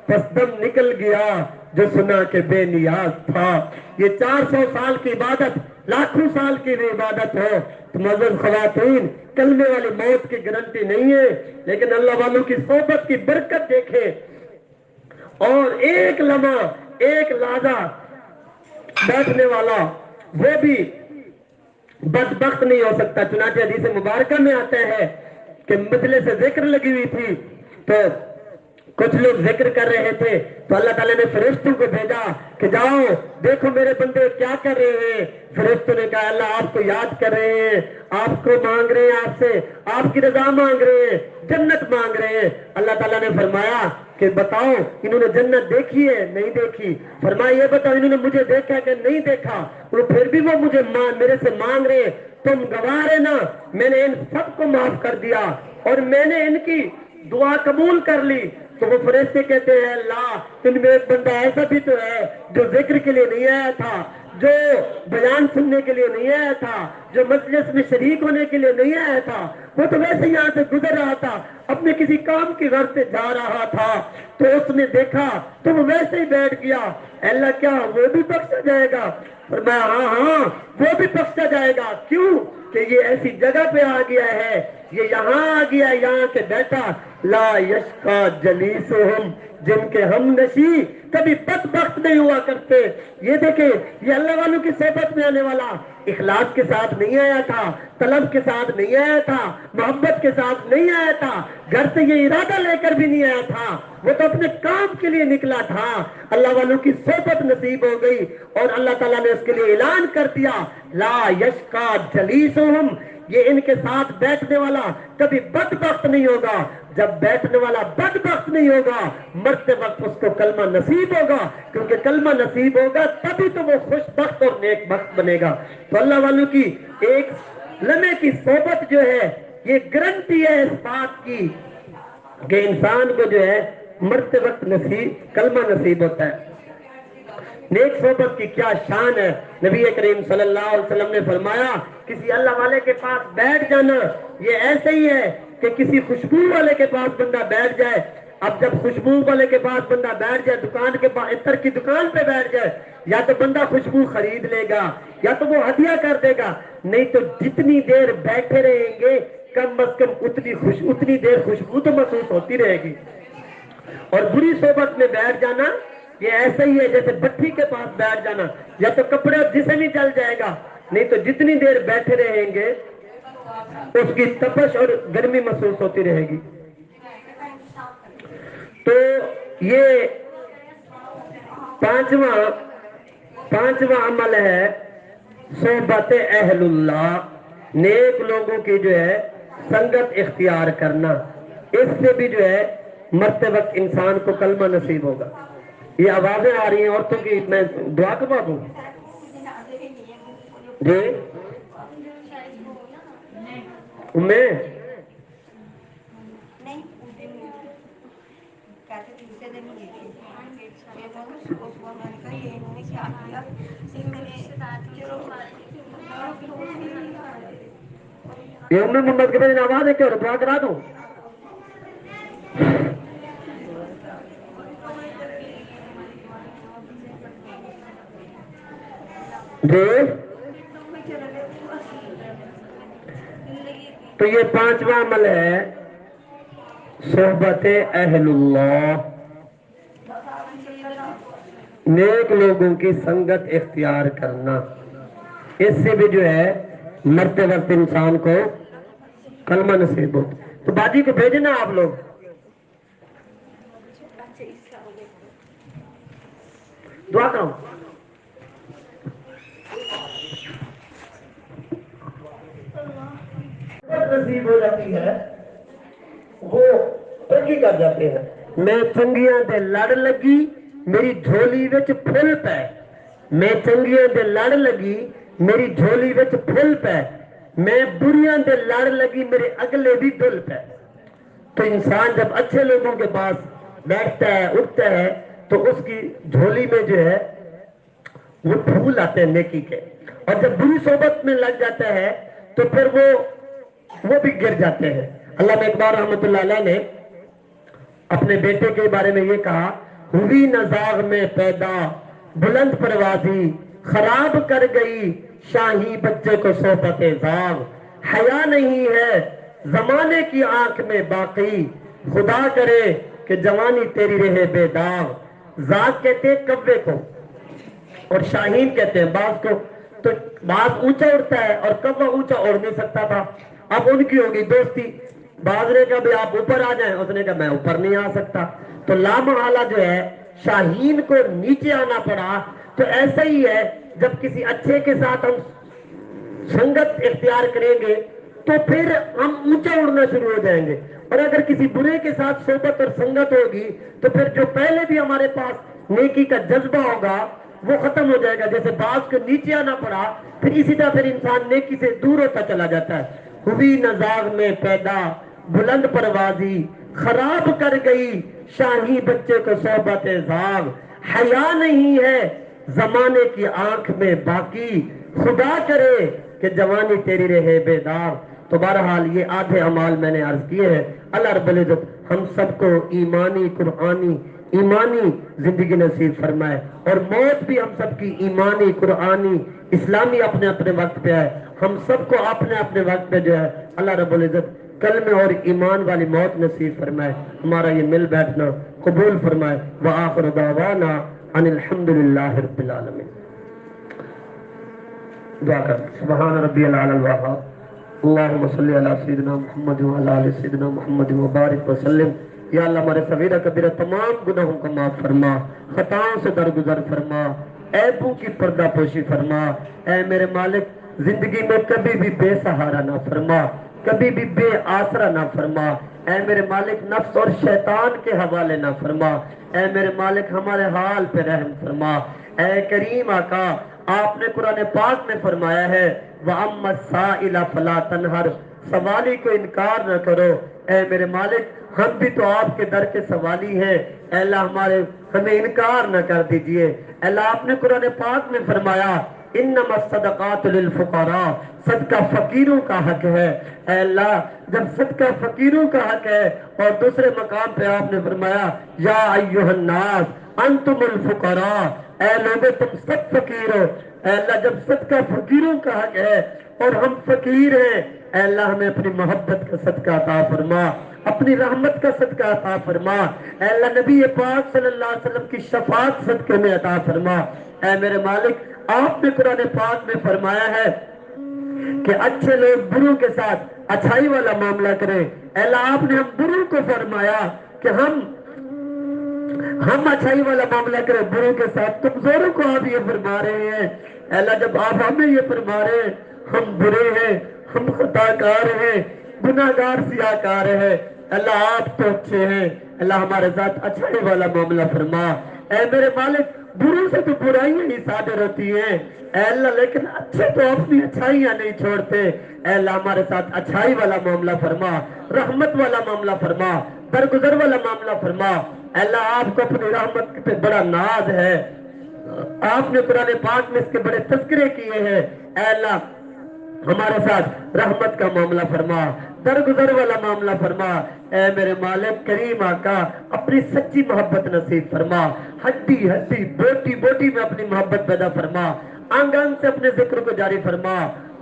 بس دم نکل گیا جو سنا کے بے نیاز تھا۔ یہ 400 سال کی عبادت لاکھوں سال کی بھی عبادت ہو تو معزز خواتین، کلمے والی موت کی گارنٹی نہیں ہے، لیکن اللہ والوں کی صحبت کی برکت دیکھیں، اور ایک لمحہ ایک لحظہ بیٹھنے والا وہ بھی بدبخت نہیں ہو سکتا۔ چنانچہ حدیث مبارکہ میں آتے ہیں کہ مجلس سے ذکر لگی ہوئی تھی، تو کچھ لوگ ذکر کر رہے تھے، تو اللہ تعالیٰ نے فرشتوں کو بھیجا کہ جاؤ دیکھو میرے بندے کیا کر رہے ہیں۔ فرشتوں نے کہا اللہ آپ کو یاد کر رہے ہیں، آپ کو مانگ رہے ہیں، آپ سے آپ کی رضا مانگ رہے ہیں، جنت مانگ رہے ہیں۔ اللہ تعالیٰ نے فرمایا کہ بتاؤ انہوں نے جنت دیکھی ہے نہیں دیکھی؟ فرمایا یہ بتاؤ انہوں نے مجھے دیکھا کہ نہیں دیکھا؟ اور پھر بھی وہ مجھے میرے سے مانگ رہے ہیں، تم گواہ رہے نا، میں نے ان سب کو معاف کر دیا اور میں نے ان کی دعا قبول کر لی۔ تو وہ فرشتے کہتے ہیں اللہ ان میں ایک بندہ ایسا بھی تو ہے جو ذکر کے لیے نہیں آیا تھا، جو بیان سننے کے لیے نہیں آیا تھا، جو مجلس میں شریک ہونے کے لیے نہیں آیا تھا، وہ تو ویسے یہاں سے گزر رہا تھا، اپنے کسی کام کی غرض سے جا رہا تھا، تو اس نے دیکھا تو وہ ویسے ہی بیٹھ گیا، اللہ کیا وہ بھی بخشا جائے گا؟ فرمایا ہاں ہاں وہ بھی بخشا جائے گا۔ کیوں کہ یہ ایسی جگہ پہ آ گیا ہے، یہ یہاں آ گیا، یہاں کے بیٹھا، لا یشقا جلیسہم، جن کے ہم نشی کبھی بدبخت نہیں ہوا کرتے۔ یہ دیکھیں یہ اللہ والوں کی صحبت میں آنے والا اخلاص کے ساتھ نہیں آیا تھا، طلب کے ساتھ نہیں آیا تھا، محبت کے ساتھ نہیں آیا تھا، گھر سے یہ ارادہ لے کر بھی نہیں آیا تھا، وہ تو اپنے کام کے لیے نکلا تھا۔ اللہ والوں کی صحبت نصیب ہو گئی اور اللہ تعالیٰ نے اس کے لیے اعلان کر دیا لا یشقا جلیسہم، یہ ان کے ساتھ بیٹھنے والا کبھی بدبخت نہیں ہوگا۔ جب بیٹھنے والا بدبخت نہیں ہوگا مرتے وقت اس کو کلمہ نصیب ہوگا، کیونکہ کلمہ نصیب ہوگا تبھی تو وہ خوش بخت اور نیک بخت بنے گا۔ تو اللہ والوں کی ایک لمحے کی صحبت جو ہے یہ گارنٹی ہے اس بات کی کہ انسان کو جو ہے مرتے وقت کلمہ نصیب ہوتا ہے۔ نیک صحبت کی کیا شان ہے، نبی کریم صلی اللہ علیہ وسلم نے فرمایا کسی اللہ والے کے پاس بیٹھ جانا یہ ایسے ہی ہے کہ کسی خوشبو والے کے پاس بندہ بیٹھ جائے۔ اب جب خوشبو والے کے پاس بندہ بیٹھ جائے، دکان کے پاس عطر کی دکان پہ بیٹھ جائے، یا تو بندہ خوشبو خرید لے گا یا تو وہ ہدیہ کر دے گا، نہیں تو جتنی دیر بیٹھے رہیں گے کم از کم اتنی دیر خوشبو تو محسوس ہوتی رہے گی۔ اور بری صحبت میں بیٹھ جانا یہ ایسا ہی ہے جیسے بٹھی کے پاس بیٹھ جانا، یا تو کپڑے جسے بھی جل جائے گا، نہیں تو جتنی دیر بیٹھے رہیں گے اس کی تپش اور گرمی محسوس ہوتی رہے گی۔ تو یہ پانچواں عمل ہے صحبت اہل اللہ، نیک لوگوں کی جو ہے سنگت اختیار کرنا، اس سے بھی جو ہے مرتے وقت انسان کو کلمہ نصیب ہوگا۔ یہ آوازیں آ رہی ہیں عورتوں کی، میں دعا کروا دوں جی میں یہ محمد کے بھائی آواز ہے کیا دعا کرا دوں؟ جی تو یہ پانچواں عمل ہے صحبت اہل اللہ، نیک لوگوں کی سنگت اختیار کرنا، اس سے بھی جو ہے مرتے وقت انسان کو کلمہ نصیب ہوتا ہے۔ تو باجی کو بھیجنا آپ لوگ، دعا کرو نصیب ہو جاتی ہے، وہ ترقی کر جاتے ہیں۔ میں چنگیاں دے لڑ لگی میری جھولی وچ پھل پے، میں چنگیاں دے لڑ لگی میری جھولی وچ پھل پے، میں بریاں دے لڑ لگی میرے اگلے بھی دل پے۔ تو انسان جب اچھے لوگوں کے پاس بیٹھتا ہے اٹھتا ہے تو اس کی جھولی میں جو ہے وہ پھول آتے ہیں نیکی کے، اور جب بری صحبت میں لگ جاتا ہے تو پھر وہ بھی گر جاتے ہیں۔ علامہ اقبال رحمۃ اللہ علیہ نے اپنے بیٹے کے بارے میں یہ کہا، ہوئی نزاغ میں پیدا بلند پروازی، خراب کر گئی شاہی بچے کو صحبت زاغ، حیا نہیں ہے زمانے کی آنکھ میں باقی، خدا کرے کہ جوانی تیری رہے بے داغ۔ زاغ کہتے ہیں کوے کو، اور شاہین کہتے ہیں باز کو۔ تو باز اونچا اڑتا ہے اور کوا اونچا اڑ نہیں سکتا تھا، اب ان کی ہوگی دوستی، باز نے کہا بھی آپ اوپر آ جائیں، اس نے کہا میں اوپر نہیں آ سکتا، تو لامحالہ جو ہے شاہین کو نیچے آنا پڑا۔ تو ایسا ہی ہے جب کسی اچھے کے ساتھ ہم سنگت اختیار کریں گے تو پھر ہم اونچا اڑنا شروع ہو جائیں گے، اور اگر کسی برے کے ساتھ صحبت اور سنگت ہوگی تو پھر جو پہلے بھی ہمارے پاس نیکی کا جذبہ ہوگا وہ ختم ہو جائے گا۔ جیسے باز کو نیچے آنا پڑا، پھر اسی طرح پھر انسان نیکی سے دور ہوتا چلا جاتا ہے۔ ہوئی نزاغ میں پیدا بلند پروازی، خراب کر گئی شاہی بچے کو صحبت زاغ، حیا نہیں ہے زمانے کی آنکھ میں باقی، خدا کرے کہ جوانی تیری رہے بے داغ۔ تو بہرحال یہ آدھے اعمال میں نے عرض کیے ہیں۔ اللہ رب العزت ہم سب کو ایمانی قرآنی ایمانی زندگی نصیب فرمائے، اور موت بھی ہم سب کی ایمانی قرآنی اسلامی اپنے اپنے وقت پہ ہے۔ ہم سب کو اپنے اپنے وقت پہ جو ہے اللہ رب العزت کلمے اور ایمان والی موت نصیب فرمائے، ہمارا یہ مل بیٹھنا قبول فرمائے۔ وآخر دعوانا ان الحمدللہ رب العالمین۔ دعا کر سبحان ربی العلی الوہاب، اللہم صلی علی سیدنا محمد وعلی آل سیدنا محمد وبارک وسلم۔ یا اللہ ہمارے صغیرہ کبیرہ تمام گناہوں کو معاف فرما، خطاؤں سے درگزر فرما، عیبوں کی پردہ پوشی فرما۔ اے میرے مالک زندگی میں کبھی بھی بے سہارا نہ فرما، کبھی بھی بے آسرا نہ فرما۔ اے میرے مالک نفس اور شیطان کے حوالے نہ فرما۔ اے میرے مالک ہمارے حال پہ رحم فرما۔ اے کریم آقا آپ نے قرآن پاک میں فرمایا ہے وَأَمَّا السَّائِلَ فَلَا تَنْهَرْ، سوالی کو انکار نہ کرو۔ اے میرے مالک ہم بھی تو آپ کے در کے سوالی ہیں، اے اللہ ہمیں انکار نہ کر دیجئے۔ اے اللہ آپ نے قرآن پاک میں فرمایا انما الصدقات للفقراء، صدقہ فقیروں کا حق ہے۔ اے اللہ جب صدقہ فقیروں کا حق ہے، اور دوسرے مقام پہ آپ نے فرمایا یا ایھا الناس انتم الفقراء، اے لوگوں تم سب فقیر ہو۔ اے اللہ جب صدقہ فقیروں کا حق ہے اور ہم فقیر ہیں، اے اللہ ہمیں اپنی محبت کا صدقہ عطا فرما، اپنی رحمت کا صدقہ عطا فرما۔ اے اللہ نبی پاک صلی اللہ علیہ وسلم کی شفاعت صدقے میں عطا فرما۔ اے میرے مالک آپ نے قرآن پاک میں فرمایا ہے کہ اچھے لوگ بروں کے ساتھ اچھائی والا معاملہ کریں۔ اے اللہ آپ نے ہم بروں کو فرمایا کہ ہم اچھائی والا معاملہ کریں بروں کے ساتھ، کمزوروں کو آپ یہ فرما رہے ہیں۔ اے اللہ جب آپ ہمیں یہ فرما رہے ہیں، ہم برے ہیں، ہم خطا کار ہیں، گناہگار سیاہکار ہیں، اللہ آپ تو اچھے ہیں، اللہ ہمارے ساتھ اچھائی والا معاملہ فرما۔ اے میرے مالک بروں سے تو برائیاں ہی صادر ہوتی ہیں، اے اللہ لیکن اچھے تو اپنی اچھائیاں نہیں چھوڑتے۔ اے اللہ ہمارے ساتھ اچھائی والا معاملہ فرما، رحمت والا معاملہ فرما، درگزر والا معاملہ فرما۔ اے اللہ آپ کو اپنی رحمت پہ بڑا ناز ہے، آپ نے قرآن پاک میں اس کے بڑے تذکرے کیے ہیں۔ اے اللہ ہمارے ساتھ رحمت کا معاملہ فرما، درگزر والا معاملہ فرما۔ اے میرے مالک کریم آقا اپنی سچی محبت نصیب فرما، ہڈی ہڈی بوٹی بوٹی میں اپنی محبت پیدا فرما، انگ انگ سے اپنے ذکر کو جاری فرما،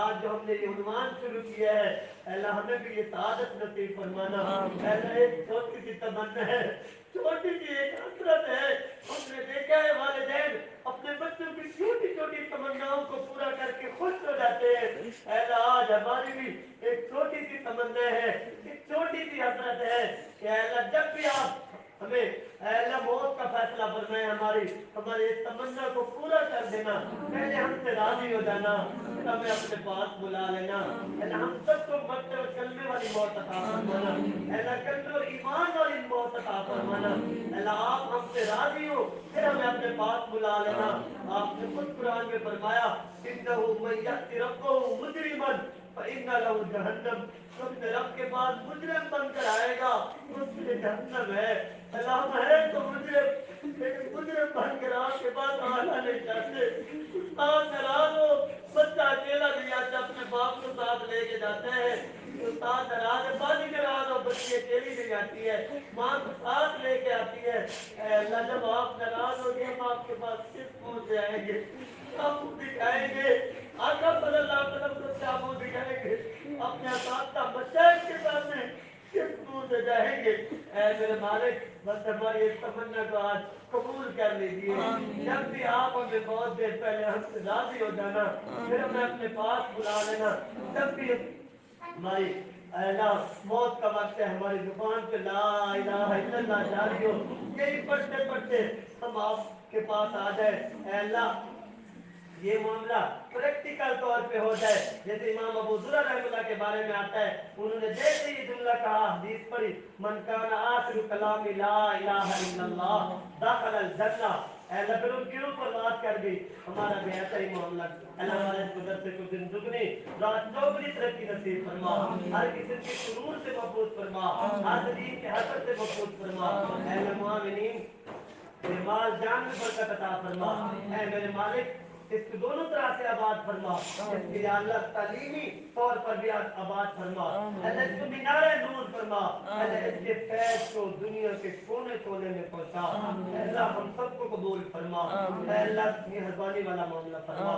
آج جو ہم نے یہ عنوان شروع کیا ہے، اے اللہ ہمیں بھی یہ سعادت نصیب فرمانا۔ اے اللہ ایک چھوٹی سی تمنا ہے، چھوٹی سی ایک حسرت ہے، ہم نے دیکھا ہے والدین اپنے بچوں کی چھوٹی چھوٹی تمناؤں کو پورا کر کے خوش ہو جاتے ہیں۔ اے اللہ آج ہماری بھی ایک چھوٹی سی تمنا ہے، ایک چھوٹی سی حسرت ہے کہ اے اللہ جب بھی آپ ہمیں اے اللہ موت کا فیصلہ فرمائے، ہماری اس تمنا کو پورا کر دینا، پہلے ہم سے راضی ہو جانا، پھر ہمیں اپنے پاس بلا لینا۔ اے اللہ ہم سب کو مرتے اور کلمے والی موت عطا فرمانا، اے اللہ کلمے اور ایمان والی موت عطا فرمانا۔ اے اللہ آپ ہم سے راضی ہو پھر ہمیں اپنے پاس بلا لینا۔ آپ نے خود قرآن میں فرمایا انه من یأتی ربہ مجرما فإن له جہنم، جو اپنے رب کے پاس مجرم بن کر آئے گا اس کے لیے جہنم ہے۔ اللہ ہم ہے تو مجرم، لیکن مجرم بن کر آپ کے پاس آنا نہیں چاہتے۔ استاد ناراض ہو، بچہ اکیلا نہیں آتا، اپنے باپ کو ساتھ لے کے جاتا ہے۔ استاد ناراض ہے، بازی ناراض ہو، بچی اکیلی نہیں آتی ہے، ماں کو ساتھ لے کے آتی ہے۔ اے اللہ جب آپ ناراض ہو گے ہم آپ کے پاس کس منہ سے آئیں گے؟ کیا منہ دکھائیں گے؟ آقا صلی اللہ علیہ وسلم کو کیا منہ دکھائیں گے؟ اپنے اساتذہ مشائخ کے سامنے کس منہ سے جائیں گے؟ اے میرے مالک بس ہماری اس تمنا کو آج قبول کر لیجیے۔ جب بھی آپ ہمیں بہت دیر پہلے ہم سے راضی ہو جانا، پھر ہمیں اپنے پاس بلا لینا۔ جب بھی ہماری اے اللہ موت کا وقت ہے، ہماری زبان پہ لا الہ الا اللہ جاری ہو، یہی پڑھتے پڑھتے ہم آپ کے پاس آ جائے۔ اے اللہ یہ معاملہ پریکٹیکل طور پہ ہو جائے، جیسے امام ابو ذر رحمہ اللہ کے بارے میں آتا ہے، انہوں نے جیسے یہ جملہ کہا، حدیث پڑھی، من کان آخر کلام لا الہ الا اللہ دخل الجنہ۔ اے اللہ پھر ان کے اوپر بات کر گئی، ہمارا بھی ایسا ہی معاملہ۔ اللہ ہمارے اس قدر سے کچھ دن دگنی رات چوگنی ترقی نصیب فرما، ہر قسم کے شرور سے محفوظ فرما، حاسدین کے حسد سے محفوظ فرما۔ اے اللہ معاونین مال جان میں برکت عطا فرما۔ اے میرے مالک اس کو دونوں طرح سے آباد فرما، اس کے یا اللہ تعلیمی طور پر بھی آباد فرما، اللہ اس کو مینار نور فرما، اللہ اس کے فیض کو دنیا کے کونے کونے میں پہنچا۔ اے اللہ ہم سب کو قبول فرما، اے اللہ مہربانی والا معاملہ فرما،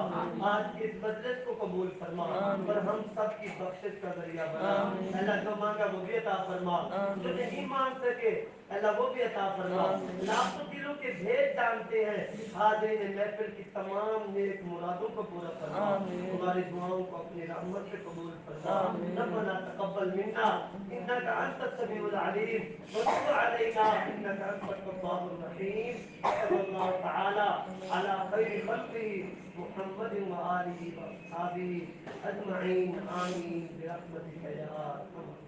آج کی اس مجلس کو قبول فرما اور ہم سب کی بخشش کا ذریعہ بنا۔ اے اللہ جو مانگا وہ بھی عطا فرما، جو نہیں مانگ سکے اللہ وہ بھی عطا فرما۔ لاکھوں دلوں کے بھید جانتے ہیں، حاضرین محفل کی تمام نیک مرادوں کو پورا فرما، ہماری دعاؤں کو اپنی رحمت سے قبول فرما۔ ربنا تقبل منا انك انت السميع العليم وتب علينا انك انت التواب الرحيم، صلى الله تعالى على خير خلقه محمد وآله وصحبه اجمعين، آمين برحمتك يا ارحم